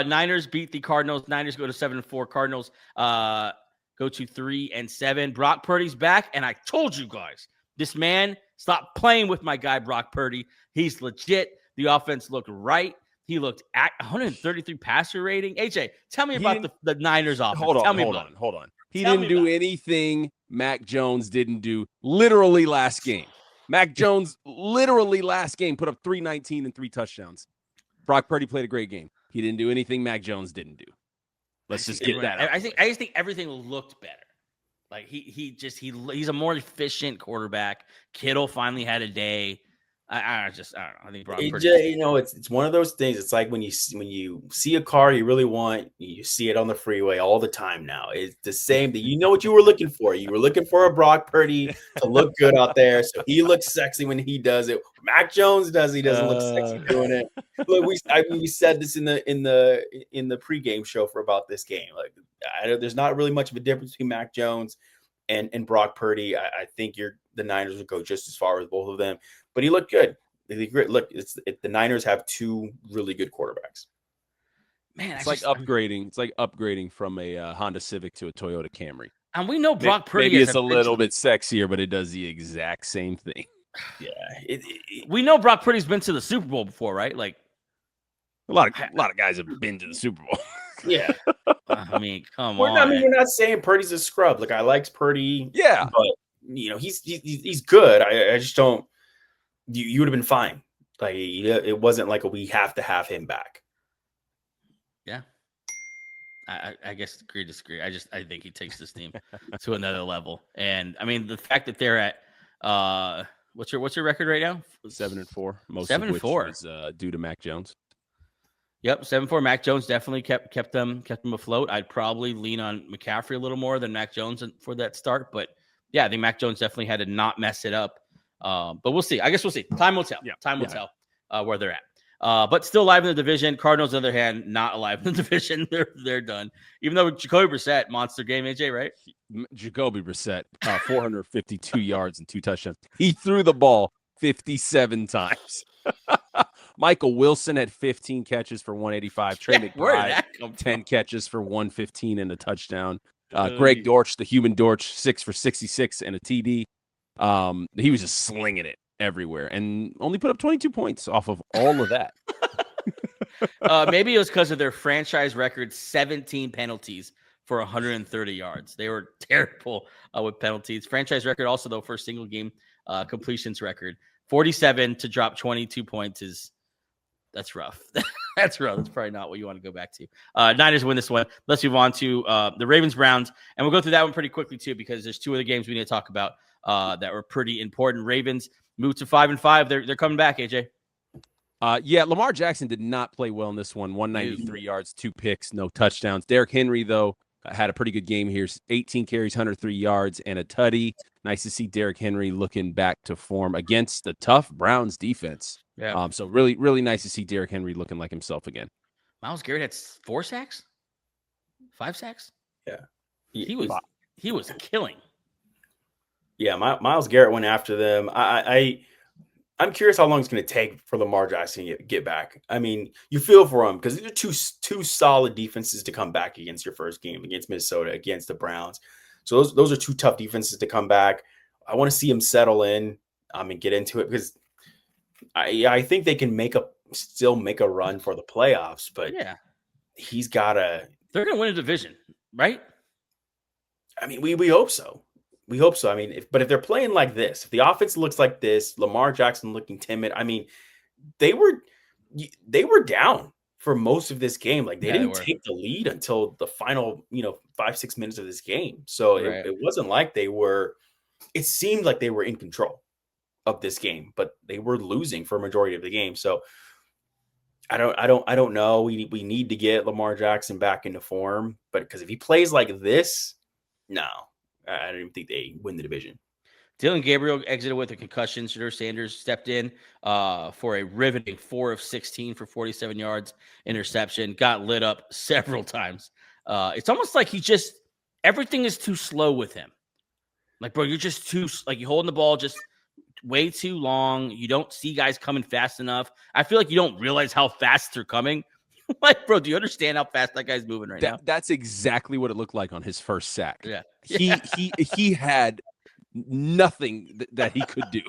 Niners beat the Cardinals. Niners go to 7-4. Cardinals go to 3-7. Brock Purdy's back. And I told you guys, this man, stop playing with my guy, Brock Purdy. He's legit. The offense looked right. He looked at 133 passer rating. AJ, tell me about the Niners offense. Hold on. He didn't do anything Mac Jones didn't do literally last game. Mac Jones literally last game put up 319 and 3 touchdowns. Brock Purdy played a great game. He didn't do anything Mac Jones didn't do. Let's just get that out. I just think everything looked better. Like he's a more efficient quarterback. Kittle finally had a day. I don't know. I think Brock Purdy. It's one of those things. It's like when you see a car you really want, you see it on the freeway all the time now. It's the same thing. You know what you were looking for. You were looking for a Brock Purdy to look good out there. So he looks sexy when he does it. Mac Jones does. He doesn't look sexy doing it. Look, we said this in the pregame show about this game. Like there's not really much of a difference between Mac Jones and Brock Purdy. I think the Niners would go just as far with both of them. But he looked good. Look, the Niners have 2 really good quarterbacks. Man, it's like upgrading. It's like upgrading from a Honda Civic to a Toyota Camry. And we know Brock Purdy. Maybe it's a little bit sexier, but it does the exact same thing. Yeah, we know Brock Purdy's been to the Super Bowl before, right? Like a lot of guys have been to the Super Bowl. Yeah, I mean, come on. We're not saying Purdy's a scrub. Like I liked Purdy. Yeah, but he's good. I just don't. You would have been fine. Like it wasn't like we have to have him back. Yeah, I guess agree disagree. I think he takes this team to another level. And I mean the fact that they're at what's your record right now? 7-4. Most 7-4 of which is due to Mac Jones. Yep, 7-4. Mac Jones definitely kept them afloat. I'd probably lean on McCaffrey a little more than Mac Jones for that start, but yeah, I think Mac Jones definitely had to not mess it up. But we'll see. I guess we'll see. Time will tell. Yeah. Time will tell where they're at. But still alive in the division. Cardinals, on the other hand, not alive in the division. They're done. Even though Jacoby Brissett, monster game, AJ, right? Jacoby Brissett, 452 yards and 2 touchdowns. He threw the ball 57 times. Michael Wilson had 15 catches for 185. Trey McBride, 10 catches for 115 and a touchdown. Greg Dortch, the human Dortch, 6 for 66 and a TD. He was just slinging it everywhere and only put up 22 points off of all of that. Maybe it was because of their franchise record, 17 penalties for 130 yards. They were terrible with penalties. Franchise record also, though, for a single game completions record. 47 to drop 22 points that's rough. That's rough. That's probably not what you want to go back to. Niners win this one. Let's move on to the Ravens-Browns. And we'll go through that one pretty quickly, too, because there's 2 other games we need to talk about that were pretty important. Ravens moved to 5-5. They're coming back, AJ. Lamar Jackson did not play well in this one. 193 yards, 2 picks, no touchdowns. Derrick Henry, though, had a pretty good game here. 18 carries, 103 yards, and a tutty. Nice to see Derrick Henry looking back to form against the tough Browns defense. Yeah. So really, really nice to see Derrick Henry looking like himself again. Myles Garrett had 4 sacks, 5 sacks. Yeah, he was killing. Yeah, Myles Garrett went after them. I'm curious how long it's going to take for Lamar Jackson to get back. I mean, you feel for him because these are two solid defenses to come back against your first game against Minnesota, against the Browns. So those are two tough defenses to come back. I want to see him settle in and get into it because I think they can still make a run for the playoffs, but Yeah, he's got to. they're going to win a division, right? I mean, we hope so. We hope so. I mean, if they're playing like this, if the offense looks like this, Lamar Jackson looking timid. I mean, they were down for most of this game. Like they didn't take the lead until the final, 5-6 minutes of this game. So it wasn't like they were. It seemed like they were in control of this game, but they were losing for a majority of the game. So I don't know. We need to get Lamar Jackson back into form, but because if he plays like this, no, I don't even think they win the division. Dillon Gabriel exited with a concussion. Shedeur Sanders stepped in for a riveting 4 of 16 for 47 yards, interception, got lit up several times. It's almost like everything is too slow with him. Like, bro, you're just you're holding the ball just way too long. You don't see guys coming fast enough. I feel like you don't realize how fast they're coming. Like, bro, do you understand how fast that guy's moving now? That's exactly what it looked like on his first sack. Yeah. He had nothing that he could do.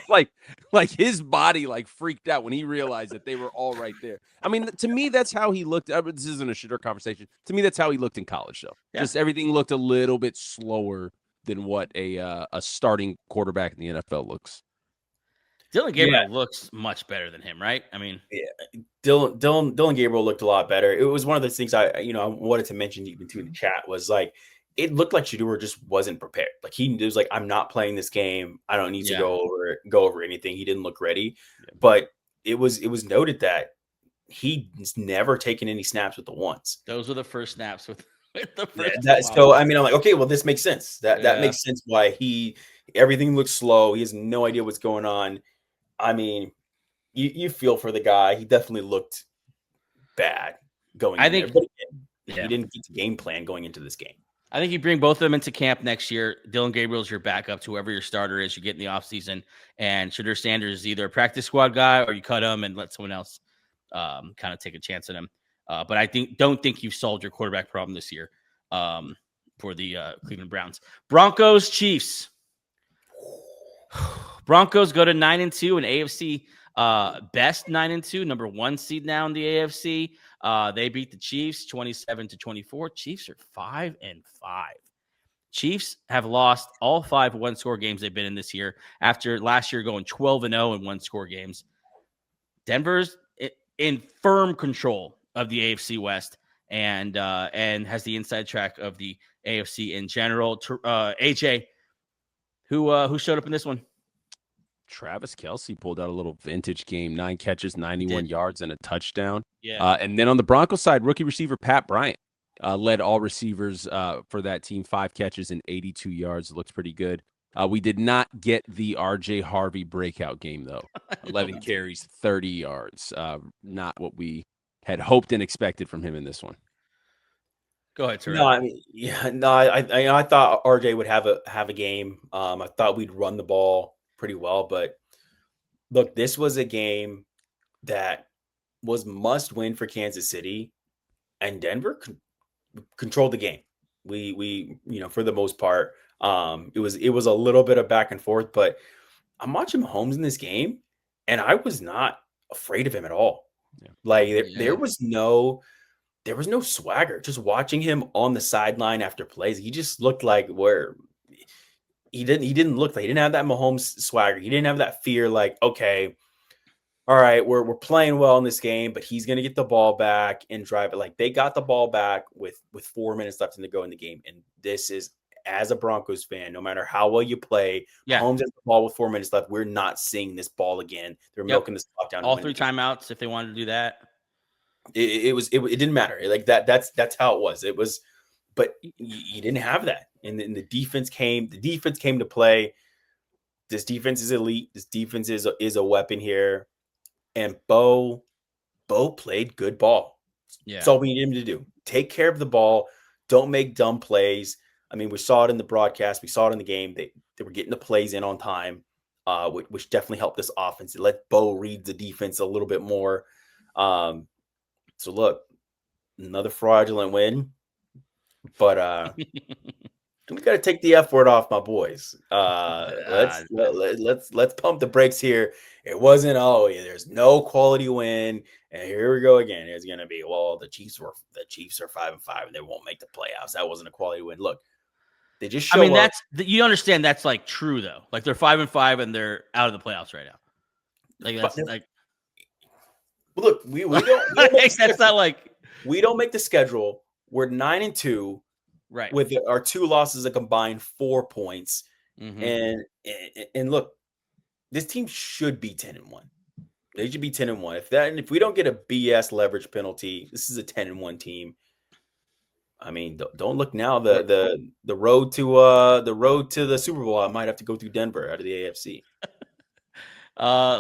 like his body freaked out when he realized that they were all right there. I mean, to me, that's how he looked. This isn't a Shedeur conversation. To me, that's how he looked in college, though. Yeah. Just everything looked a little bit slower than what a starting quarterback in the NFL looks. Dillon Gabriel looks much better than him, right? I mean, Dillon Gabriel looked a lot better. It was one of those things I wanted to mention even to the chat was it looked like Shedeur just wasn't prepared. Like he was like, I'm not playing this game. I don't need to go over anything. He didn't look ready, but it was noted that he's never taken any snaps with the ones. Those were the first snaps with the first. So I mean, I'm like, okay, well, this makes sense. That makes sense why everything looks slow. He has no idea what's going on. I mean, you feel for the guy. He definitely looked bad going. He didn't get the game plan going into this game. I think you bring both of them into camp next year. Dillon Gabriel's your backup to whoever your starter is you get in the offseason. And Shedeur Sanders is either a practice squad guy or you cut him and let someone else kind of take a chance on him. But I don't think you've solved your quarterback problem this year for the Cleveland Browns. Broncos, Chiefs. Broncos go to 9-2, an AFC best 9-2, number 1 seed now in the AFC. They beat the Chiefs 27-24. Chiefs are 5-5. Chiefs have lost all 5 one-score games they've been in this year after last year going 12-0 in one-score games. Denver's in firm control of the AFC West and has the inside track of the AFC in general. AJ, who showed up in this one? Travis Kelce pulled out a little vintage game, 9 catches, 91 yards, and a touchdown. Yeah. And then on the Broncos side, rookie receiver Pat Bryant led all receivers for that team, 5 catches and 82 yards. It looks pretty good. We did not get the R.J. Harvey breakout game, though. 11 carries, 30 yards. Not what we had hoped and expected from him in this one. Go ahead, sir. No, I mean, I thought R.J. would have a game. I thought we'd run the ball pretty well, but look, this was a game that was must win for Kansas City, and Denver controlled the game. We for the most part, it was a little bit of back and forth, but I'm watching Mahomes in this game, and I was not afraid of him at all. Yeah. There was no swagger. Just watching him on the sideline after plays, he just looked like he didn't look like he didn't have that Mahomes swagger. He didn't have that fear. Like, okay, all right, we're playing well in this game, but he's gonna get the ball back and drive it. Like they got the ball back with 4 minutes left to go in the game, and this is, as a Broncos fan, no matter how well you play, Mahomes has the ball with 4 minutes left. We're not seeing this ball again. They're milking this clock down. All 3 timeouts if they wanted to do that. It didn't matter. Like that's how it was. It was, but you didn't have that. And then the defense came to play. This defense is elite. This defense is a weapon here. And Bo played good ball. Yeah. That's all we need him to do. Take care of the ball. Don't make dumb plays. I mean, we saw it in the broadcast. We saw it in the game. They were getting the plays in on time, which definitely helped this offense. It let Bo read the defense a little bit more. So look, another fraudulent win, but we got to take the F word off my boys. Let's pump the brakes here. It wasn't, there's no quality win. And here we go again. It's going to be, the Chiefs are 5-5 and they won't make the playoffs. That wasn't a quality win. Look, they just show up. You understand that's like true though. Like they're 5-5 and they're out of the playoffs right now. Like that's like, look, we don't that's not like we don't make the schedule. We're 9-2. Right. With our 2 losses, a combined 4 points. Mm-hmm. And look, this team should be 10-1. They should be 10-1. If we don't get a BS leverage penalty, this is a 10-1 team. I mean, don't look now. The road to the Super Bowl, I might have to go through Denver out of the AFC.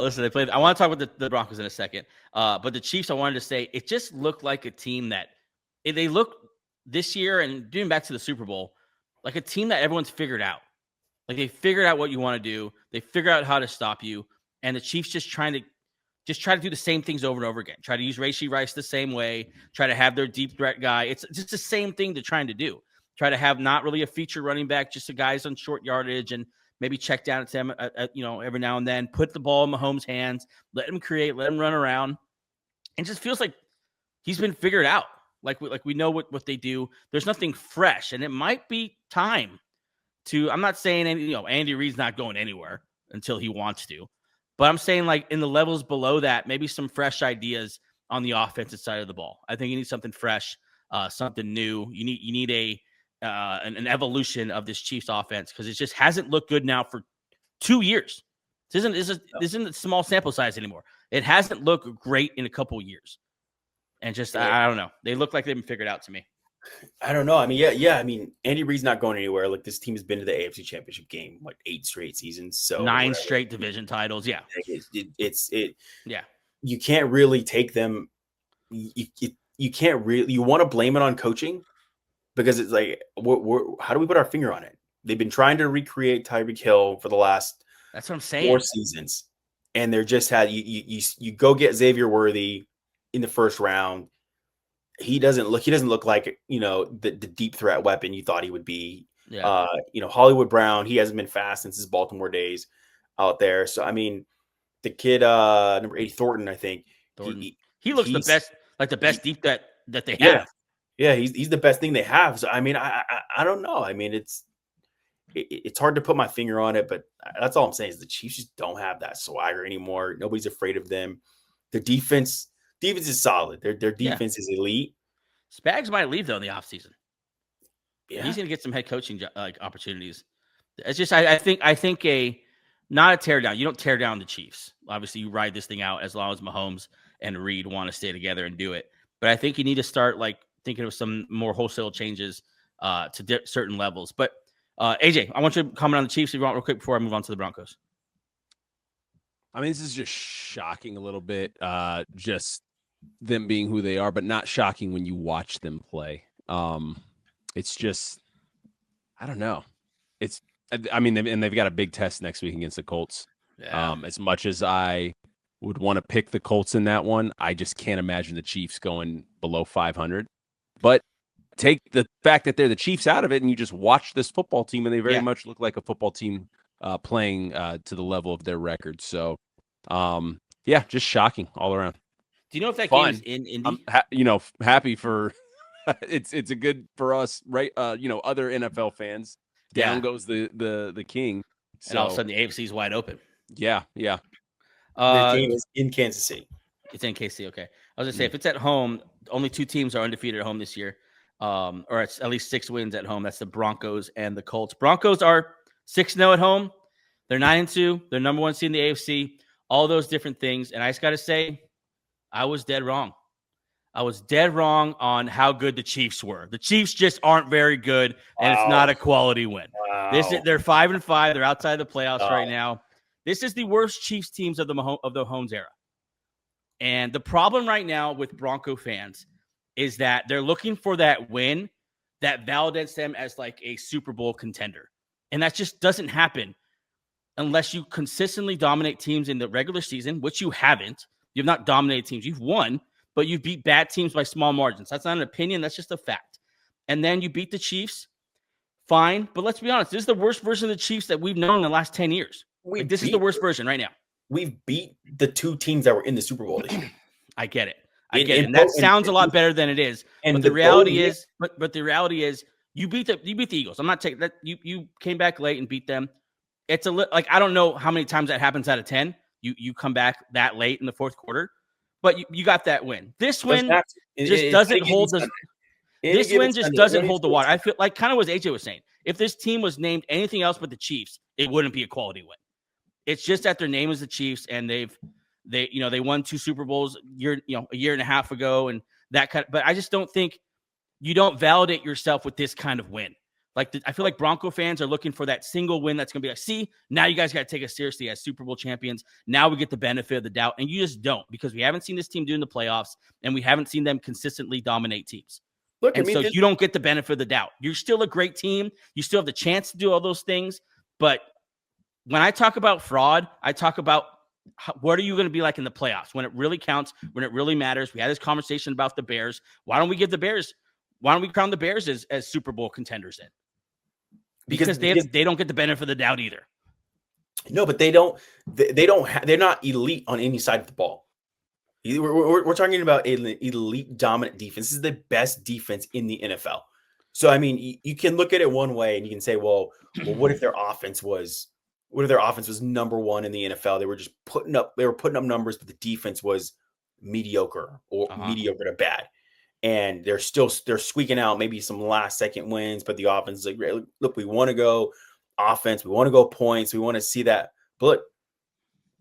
Listen, they played. I want to talk about the Broncos in a second. But the Chiefs, I wanted to say, it just looked like a team that they look this year and doing back to the Super Bowl, like a team that everyone's figured out. Like they figured out what you want to do. They figured out how to stop you. And the Chiefs just try to do the same things over and over again. Try to use Rashee Rice the same way. Try to have their deep threat guy. It's just the same thing they're trying to do. Try to have not really a feature running back, just the guys on short yardage and maybe check down at them, every now and then. Put the ball in Mahomes' hands. Let him create. Let him run around. It just feels like he's been figured out. Like we know what they do. There's nothing fresh, and it might be time to. I'm not saying Andy Reid's not going anywhere until he wants to, but I'm saying like in the levels below that, maybe some fresh ideas on the offensive side of the ball. I think you need something fresh, something new. You need an evolution of this Chiefs offense because it just hasn't looked good now for 2 years. This isn't a small sample size anymore. It hasn't looked great in a couple years. And just, I don't know. They look like they've been figured out to me. I don't know. I mean, yeah. I mean, Andy Reid's not going anywhere. Like this team has been to the AFC Championship game like 8 straight seasons. So 9 straight division titles. Yeah. Yeah. You can't really take them. You can't really. You want to blame it on coaching because it's like, how do we put our finger on it? They've been trying to recreate Tyreek Hill for the last. That's what I'm saying. 4 seasons, and they're just had you go get Xavier Worthy in the first round. He doesn't look like the deep threat weapon you thought he would be. Yeah. Hollywood Brown, he hasn't been fast since his Baltimore days out there. So I mean, the kid number 80 Thornton, I think he looks the best deep threat that they have. Yeah, he's the best thing they have. So I mean, I don't know. I mean, it's hard to put my finger on it, but that's all I'm saying is the Chiefs just don't have that swagger anymore. Nobody's afraid of them. The defense is solid. Their defense is elite. Spags might leave though in the offseason. Yeah, he's going to get some head coaching opportunities. It's just I think not a tear down. You don't tear down the Chiefs. Obviously, you ride this thing out as long as Mahomes and Reid want to stay together and do it. But I think you need to start thinking of some more wholesale changes to certain levels. But AJ, I want you to comment on the Chiefs if you want real quick before I move on to the Broncos. I mean, this is just shocking a little bit, just them being who they are, but not shocking when you watch them play. It's just, I don't know. They've got a big test next week against the Colts. Yeah. As much as I would want to pick the Colts in that one, I just can't imagine the Chiefs going below 500. But take the fact that they're the Chiefs out of it, and you just watch this football team, and they very much look like a football team playing to the level of their record. So, just shocking all around. Do you know if that game is in Indy? I'm happy for it's a good for us, right? Other NFL fans. Down goes the king. So, and all of a sudden the AFC is wide open. Yeah. The game is in Kansas City. It's in KC. Okay, I was gonna say if it's at home, only 2 teams are undefeated at home this year, or it's at least 6 wins at home. That's the Broncos and the Colts. Broncos are 6-0 at home. They're 9-2. They're number 1 seed in the AFC. All those different things, and I just got to say, I was dead wrong. I was dead wrong on how good the Chiefs were. The Chiefs just aren't very good, and it's not a quality win. Wow. They're 5-5. They're outside the playoffs right now. This is the worst Chiefs teams of the Mahomes era. And the problem right now with Bronco fans is that they're looking for that win, that validates them as like a Super Bowl contender. And that just doesn't happen unless you consistently dominate teams in the regular season, which you haven't. You've not dominated teams. You've won, but you've beat bad teams by small margins. That's not an opinion. That's just a fact. And then you beat the Chiefs. Fine. But let's be honest. This is the worst version of the Chiefs that we've known in the last 10 years. This is the worst version right now. We've beat the 2 teams that were in the Super Bowl this year. I get it. And that sounds a lot better than it is. But the reality is, you beat the Eagles. I'm not taking that. You came back late and beat them. It's like, I don't know how many times that happens out of 10. You come back that late in the fourth quarter, but you got that win. This win just doesn't hold the. This win just doesn't hold the water. I feel like kind of what AJ was saying. If this team was named anything else but the Chiefs, it wouldn't be a quality win. It's just that their name is the Chiefs, and they won 2 Super Bowls a year and a half ago, and that kind of. But I just don't think you don't validate yourself with this kind of win. Like I feel like Bronco fans are looking for that single win that's going to be like, see, now you guys got to take us seriously as Super Bowl champions. Now we get the benefit of the doubt, and you just don't, because we haven't seen this team do in the playoffs, and we haven't seen them consistently dominate teams. Look, so you don't get the benefit of the doubt. You're still a great team. You still have the chance to do all those things. But when I talk about fraud, I talk about what are you going to be like in the playoffs when it really counts, when it really matters. We had this conversation about the Bears. Why don't we crown the Bears as Super Bowl contenders then? Because they don't get the benefit of the doubt either. No, but they're not elite on any side of the ball. We're talking about an elite dominant defense. This is the best defense in the NFL. So, I mean, you can look at it one way and you can say, well, what if their offense was number 1 in the NFL? They were just putting up numbers, but the defense was mediocre or mediocre to bad. And they're squeaking out maybe some last second wins, but the offense is like, look, we want to go offense. We want to go points. We want to see that. But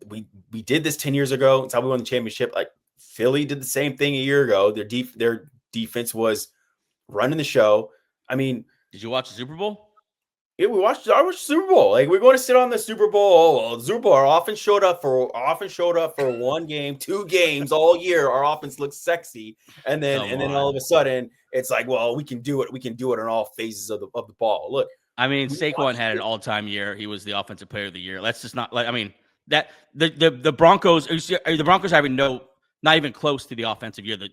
we did this 10 years ago. It's how we won the championship. Like Philly did the same thing a year ago. Their defense was running the show. I mean, did you watch the Super Bowl? Yeah, I watched the Super Bowl. Like, we're going to sit on the Super Bowl. Oh, well, Super Bowl. Our offense showed up for 1 game, 2 games all year. Our offense looks sexy, and then all of a sudden it's like, well, we can do it. We can do it in all phases of the ball. Look, I mean, Saquon had an all-time year. He was the offensive player of the year. Let's just not like. I mean, that the Broncos are not even close to the offensive year that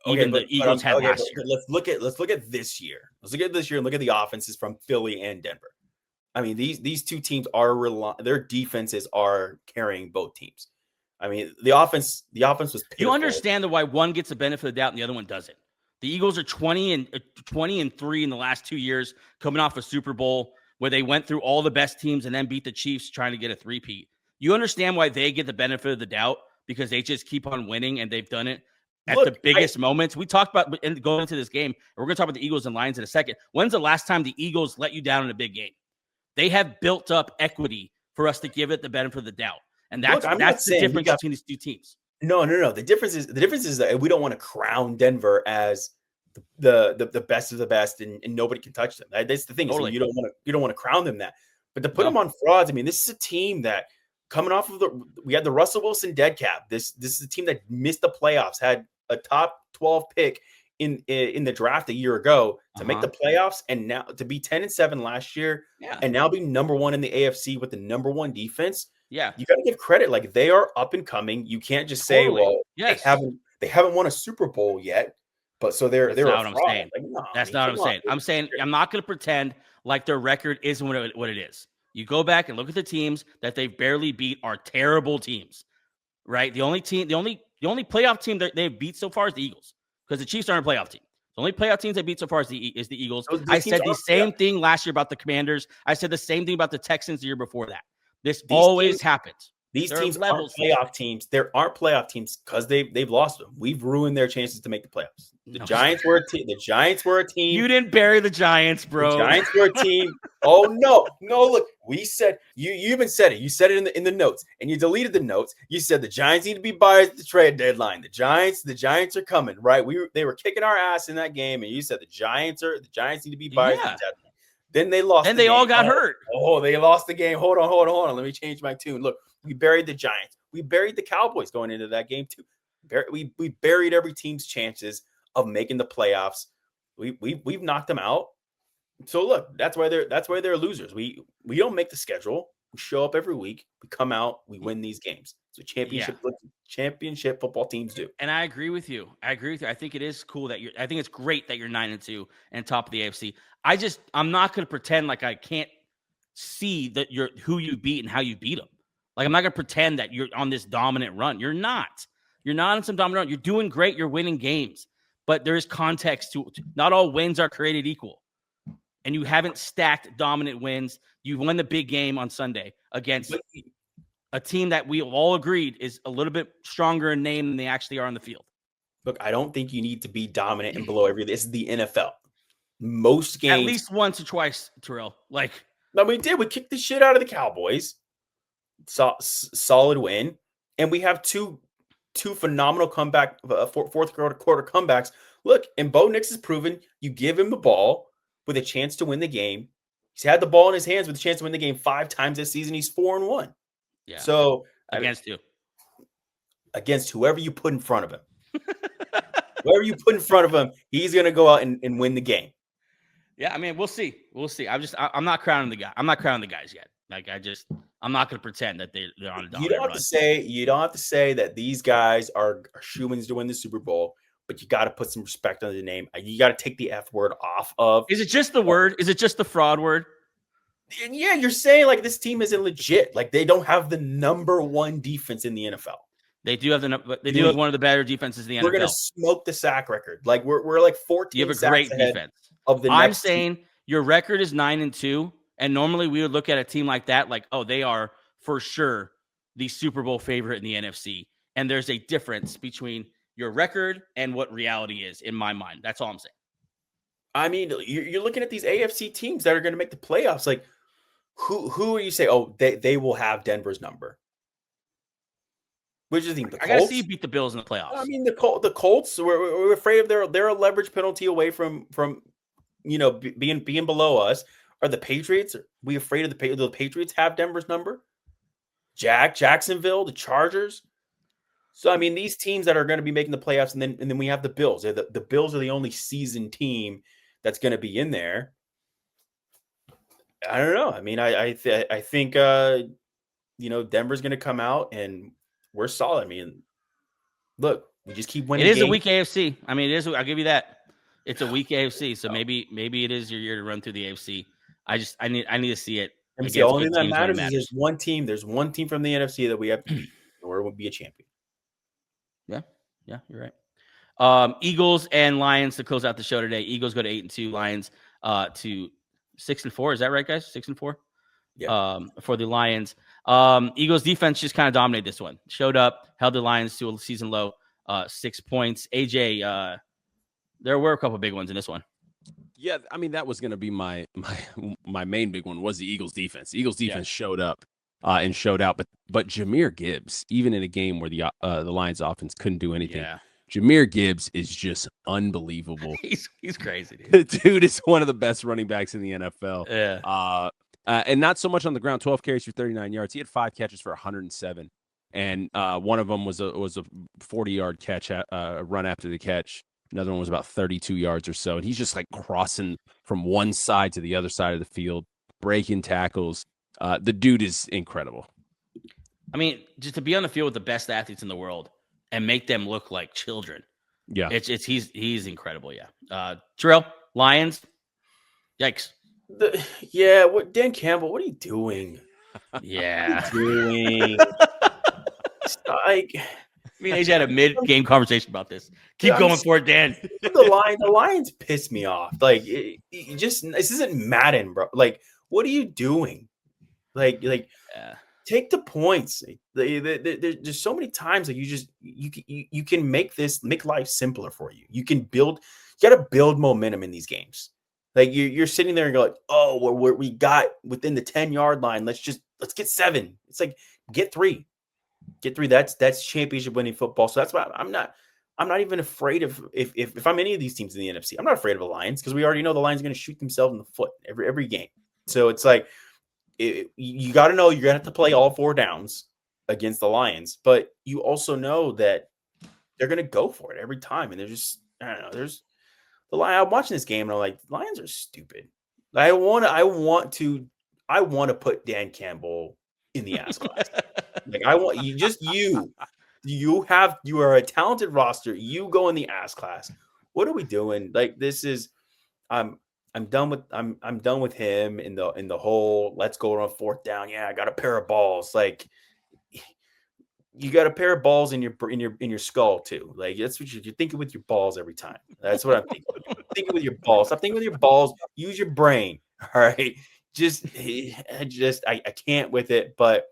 the Eagles had last year. Let's look at this year. Let's look at this year and look at the offenses from Philly and Denver. I mean, these 2 teams their defenses are carrying both teams. I mean, the offense was pitiful. You understand why one gets the benefit of the doubt and the other one doesn't. The Eagles are 20-3 in the last 2 years, coming off a Super Bowl where they went through all the best teams and then beat the Chiefs trying to get a 3-peat. You understand why they get the benefit of the doubt, because they just keep on winning and they've done it at the biggest moments. We talked about going into this game, and we're going to talk about the Eagles and Lions in a second. When's the last time the Eagles let you down in a big game? They have built up equity for us to give it the benefit of the doubt. And that's the difference between these 2 teams. No. The difference is that we don't want to crown Denver as the best of the best, and nobody can touch them. That's the thing. Totally. You don't want to crown them that. But to put them on frauds, I mean, this is a team that coming off of we had the Russell Wilson dead cap. This is a team that missed the playoffs, had a top 12 pick in the draft a year ago to make the playoffs, and now to be 10-7 last year, and now be number 1 in the AFC with the number 1 defense. Yeah, you got to give credit. Like, they are up and coming. You can't just say, they haven't won a Super Bowl yet, but so they're not what I'm saying. Like, no, that's not what I'm saying. I'm saying I'm not going to pretend like their record isn't what it is. You go back and look at the teams that they've barely beat are terrible teams, right? The only playoff team that they've beat so far is the Eagles, because the Chiefs aren't a playoff team. The only playoff teams they beat so far is the Eagles. I said the same thing last year about the Commanders. I said the same thing about the Texans the year before that. These always happens. These teams aren't playoff teams. There aren't playoff teams because they've lost them. We've ruined their chances to make the playoffs. The Giants were a team. The Giants were a team. You didn't bury the Giants, bro. The Giants were a team. Oh no. Look, we said you even said it. You said it in the notes, and you deleted the notes. You said the Giants need to be buyers at the trade deadline. The Giants are coming, right? They were kicking our ass in that game, and you said the Giants need to be buyers at the deadline. Then they lost. And they all got hurt. Oh, they lost the game. Hold on. Let me change my tune. Look, we buried the Giants. We buried the Cowboys going into that game too. We buried every team's chances of making the playoffs. We've knocked them out. So look, that's why they're losers. We don't make the schedule. We show up every week. We come out. We win these games. So championship football teams do. And I agree with you. I think it is cool that I think it's great that you're 9-2 and top of the AFC. I'm not going to pretend like I can't see that who you beat and how you beat them. Like, I'm not going to pretend that you're on this dominant run. You're not. You're not on some dominant run. You're doing great. You're winning games. But there is context to not all wins are created equal. And you haven't stacked dominant wins. You won the big game on Sunday against a team that we all agreed is a little bit stronger in name than they actually are on the field. Look, I don't think you need to be dominant and below everything. This is the NFL. Most games. At least once or twice, Terrell. No, we did. We kicked the shit out of the Cowboys. Solid win. And we have two phenomenal fourth quarter comebacks. Look, and Bo Nix has proven you give him the ball with a chance to win the game. He's had the ball in his hands with a chance to win the game 5 times this season. He's 4-1. Yeah. So against whoever you put in front of him. Whoever you put in front of him, he's going to go out and win the game. Yeah, I mean, we'll see. I'm not crowning the guy. I'm not crowning the guys yet. I'm not going to pretend that they're on a dominant You don't have to say that these guys are shoo-ins to win the Super Bowl, but you got to put some respect on the name. You got to take the F word off of. Is it just the word? Is it just the fraud word? And yeah, you're saying like this team isn't legit. Like they don't have the number 1 defense in the NFL. They do have have one of the better defenses in the NFL. We're gonna smoke the sack record. Like we're like 14. You have a great defense. I'm saying your record is 9-2, and normally we would look at a team like that, like, oh, they are for sure the Super Bowl favorite in the NFC. And there's a difference between your record and what reality is, in my mind. That's all I'm saying. I mean, you're looking at these AFC teams that are going to make the playoffs. Like, who are you say? Oh, they will have Denver's number. Which is the Colts? I gotta see you beat the Bills in the playoffs. I mean, the Colts. We're afraid of they're a leverage penalty away from being below us. Are the Patriots? Are we afraid of the Patriots have Denver's number? Jacksonville, the Chargers. So I mean, these teams that are going to be making the playoffs, and then we have the Bills. The Bills are the only seasoned team that's going to be in there. I don't know. I mean, I think Denver's going to come out and we're solid. I mean, look, we just keep winning. It is a weak AFC. I mean, it is. I'll give you that. It's a weak AFC. So maybe it is your year to run through the AFC. I need to see it. The only thing that matters is there's one team. There's one team from the NFC that we have to beat, or it would be a champion. Yeah, you're right. Eagles and Lions to close out the show today. Eagles go to 8-2. Lions to 6-4. Is that right, guys? 6-4. Yeah. For the Lions. Eagles defense just kind of dominated this one. Showed up, held the Lions to a season low, 6 points. AJ, there were a couple big ones in this one. Yeah, I mean, that was going to be my main big one was the Eagles defense. The Eagles defense showed up and showed out, but Jahmyr Gibbs, even in a game where the Lions offense couldn't do anything, Jahmyr Gibbs is just unbelievable. He's crazy, dude. The dude is one of the best running backs in the NFL. Yeah. And not so much on the ground, 12 carries for 39 yards. He had 5 catches for 107. And one of them was a 40-yard catch, a run after the catch. Another one was about 32 yards or so. And he's just like crossing from one side to the other side of the field, breaking tackles. The dude is incredible. I mean, just to be on the field with the best athletes in the world and make them look like children. Yeah. He's incredible. Yeah. Terrell, Lions. Yikes. Dan Campbell, what are you doing? Yeah. What are you doing? Me and AJ had a mid-game conversation about this. Keep going for it, Dan. The Lions piss me off. Like, this isn't Madden, bro. Like, what are you doing? Like, take the points. There's so many times that you can make life simpler for you. You got to build momentum in these games. Like you're sitting there and go like, oh, we got within the 10-yard line. Let's get 7. It's like get 3. That's championship winning football. So that's why I'm not even afraid of if I'm any of these teams in the NFC. I'm not afraid of the Lions because we already know the Lions are going to shoot themselves in the foot every game. So it's like you got to know you're going to have to play all 4 downs against the Lions, but you also know that they're going to go for it every time. And they're just, I don't know, I'm watching this game and I'm like, the Lions are stupid. I want to put Dan Campbell in the ass class. Like I want you are a talented roster. You go in the ass class. What are we doing? Like this is I'm done with him in the whole let's go on fourth down. Yeah, I got a pair of balls. Like you got a pair of balls in your skull too. Like that's what you're thinking with your balls every time. That's what I'm thinking. Thinking with your balls. Stop thinking with your balls. Use your brain. All right. I can't with it. But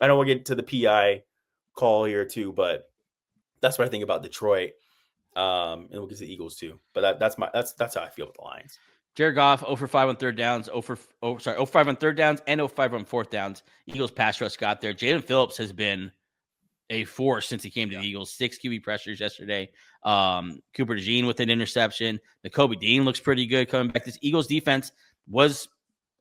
I know we'll get to the PI call here too. But that's what I think about Detroit. And we'll get to the Eagles too. But that's how I feel with the Lions. Jared Goff 0 for 5 on third downs, 0 for 5 on third downs, and 0 for 5 on fourth downs. Eagles pass rush got there. Jalen Phillips has been a force since he came to the Eagles. 6 QB pressures yesterday. Cooper DeJean with an interception. Nakobe Dean looks pretty good coming back. This Eagles defense was,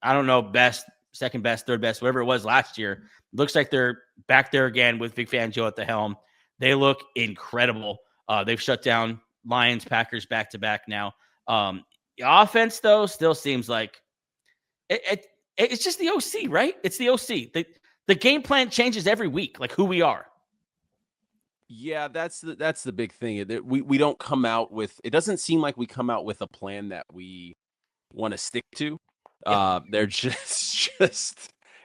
I don't know, best, second best, third best, whatever it was last year. Looks like they're back there again with Vic Fangio at the helm. They look incredible. They've shut down Lions, Packers back-to-back now. The offense, though, still seems like it's just the OC, right? It's the OC. The game plan changes every week, like who we are. Yeah, that's the big thing. We don't come out with, it doesn't seem like we come out with a plan that we want to stick to. They're just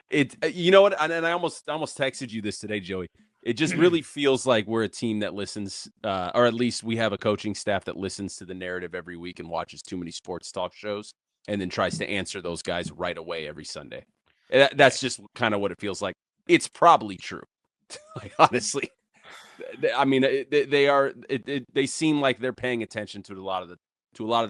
it. You know what? And I almost texted you this today, Joey. It just really feels like we're a team that listens, or at least we have a coaching staff that listens to the narrative every week and watches too many sports talk shows and then tries to answer those guys right away every Sunday. That's just kind of what it feels like. It's probably true. Like, honestly. I mean, they seem like they're paying attention to a lot of the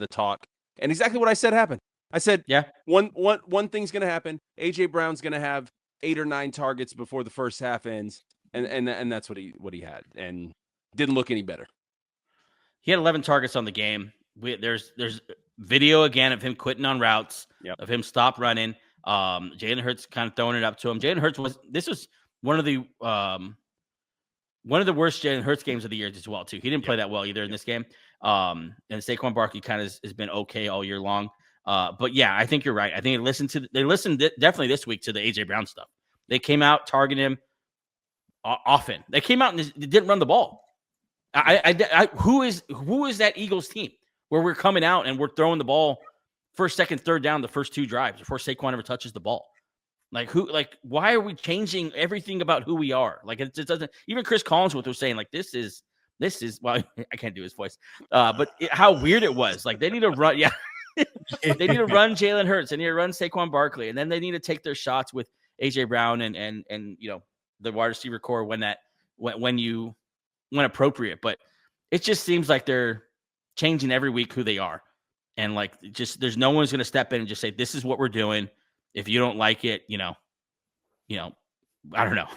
talk, and exactly what I said happened. I said, yeah, one thing's going to happen. AJ Brown's going to have 8 or 9 targets before the first half ends, and that's what he had, and didn't look any better. He had 11 targets on the game. There's video again of him quitting on routes, of him stop running. Jalen Hurts kind of throwing it up to him. Jalen Hurts was one of the worst Jalen Hurts games of the year as well, too. He didn't play that well either in this game. And Saquon Barkley kind of has been okay all year long. But yeah, I think you're right. I think they listened definitely this week to the AJ Brown stuff. They came out targeting him often. They came out and they didn't run the ball. Who is that Eagles team where we're coming out and we're throwing the ball first, second, third down the first 2 drives before Saquon ever touches the ball? Why are we changing everything about who we are? Like, it just doesn't, even Chris Collinsworth was saying, like, this is, well, I can't do his voice, but how weird it was. Like, they need to run. Yeah. They need to run Jalen Hurts. They need to run Saquon Barkley. And then they need to take their shots with AJ Brown and the wide receiver core when appropriate. But it just seems like they're changing every week who they are. And there's no one's going to step in and just say, this is what we're doing. If you don't like it, I don't know.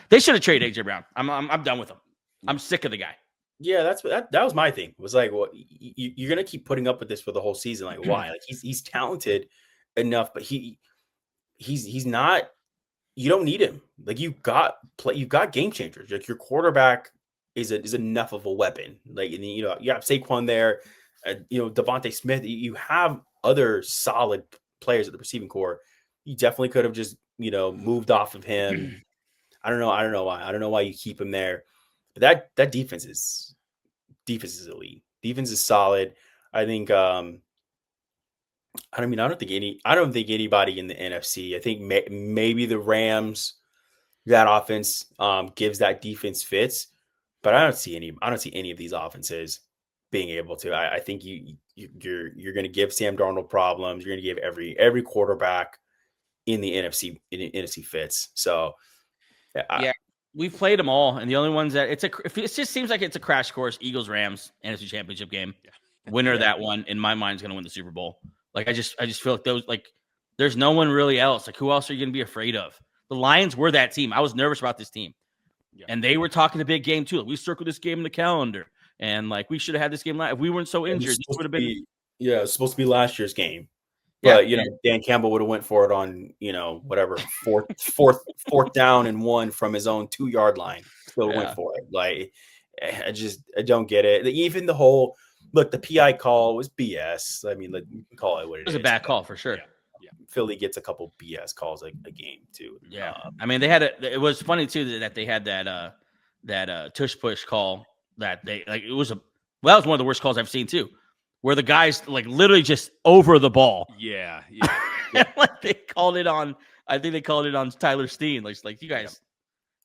They should have traded AJ Brown. I'm done with him. I'm sick of the guy. Yeah, that was my thing. It was like, well, you're gonna keep putting up with this for the whole season. Like, why? Like, he's talented enough, but he's not. You don't need him. Like, you've got game changers. Like, your quarterback is enough of a weapon. Like, and you have Saquon there. Devontae Smith. You have other solid players at the receiving core. You definitely could have just, moved off of him. I don't know why. I don't know why you keep him there. But that defense is elite. Defense is solid. I think I don't think anybody in the NFC. I think maybe the Rams, that offense gives that defense fits, but I don't see any of these offenses being able to. I think you're going to give Sam Darnold problems. You're going to give every quarterback in the NFC fits. So yeah, we've played them all, and the only ones that it just seems like it's a crash course. Eagles Rams NFC Championship game, winner of that one in my mind is going to win the Super Bowl. Like, I just feel like those, like, there's no one really else. Like, who else are you going to be afraid of? The Lions were that team. I was nervous about this team, and they were talking a big game too. We circled this game in the calendar, and we should have had this game live. If we weren't so injured, this would have been. Yeah, it's supposed to be last year's game. But Dan Campbell would have went for it on whatever fourth down and 1 from his own 2-yard line. Still went for it. Like, I don't get it. Even the whole look, the PI call was BS. I mean, like, you can call it what it is. It was a bad call for sure. Yeah. Philly gets a couple BS calls a game too. Yeah. I mean, it was funny too that they had that tush push call that that was one of the worst calls I've seen too, where the guys like literally just over the ball. Yeah. Like they called it on. I think they called it on Tyler Steen. Like you guys,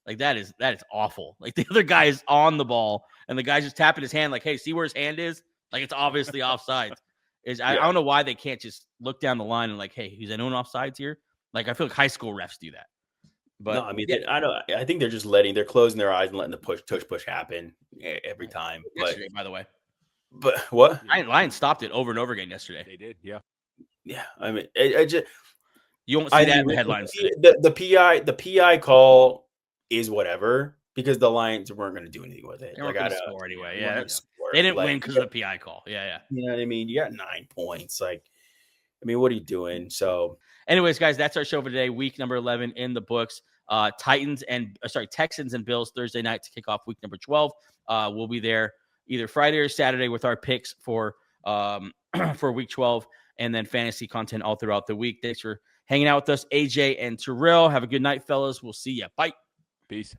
like that is awful. Like the other guy is on the ball and the guy's just tapping his hand. Like, hey, see where his hand is? Like it's obviously offside. I don't know why they can't just look down the line and like, hey, is anyone offsides here? Like I feel like high school refs do that. But no, I mean, I think they're closing their eyes and letting the tush push happen every time. Yesterday, by the way. But what? Lions stopped it over and over again yesterday. They did, yeah. Yeah, I mean, I just you won't see that in the headlines. The PI call is whatever because the Lions weren't going to do anything with it. They weren't going to score anyway. Yeah, score. They didn't win because of the PI call. Yeah. You know what I mean? You got 9 points. Like, I mean, what are you doing? So, anyways, guys, that's our show for today. Week number 11 in the books. Texans and Bills Thursday night to kick off week number 12. We'll be there either Friday or Saturday with our picks for week 12, and then fantasy content all throughout the week. Thanks for hanging out with us, AJ and Terrell. Have a good night, fellas. We'll see ya. Bye. Peace.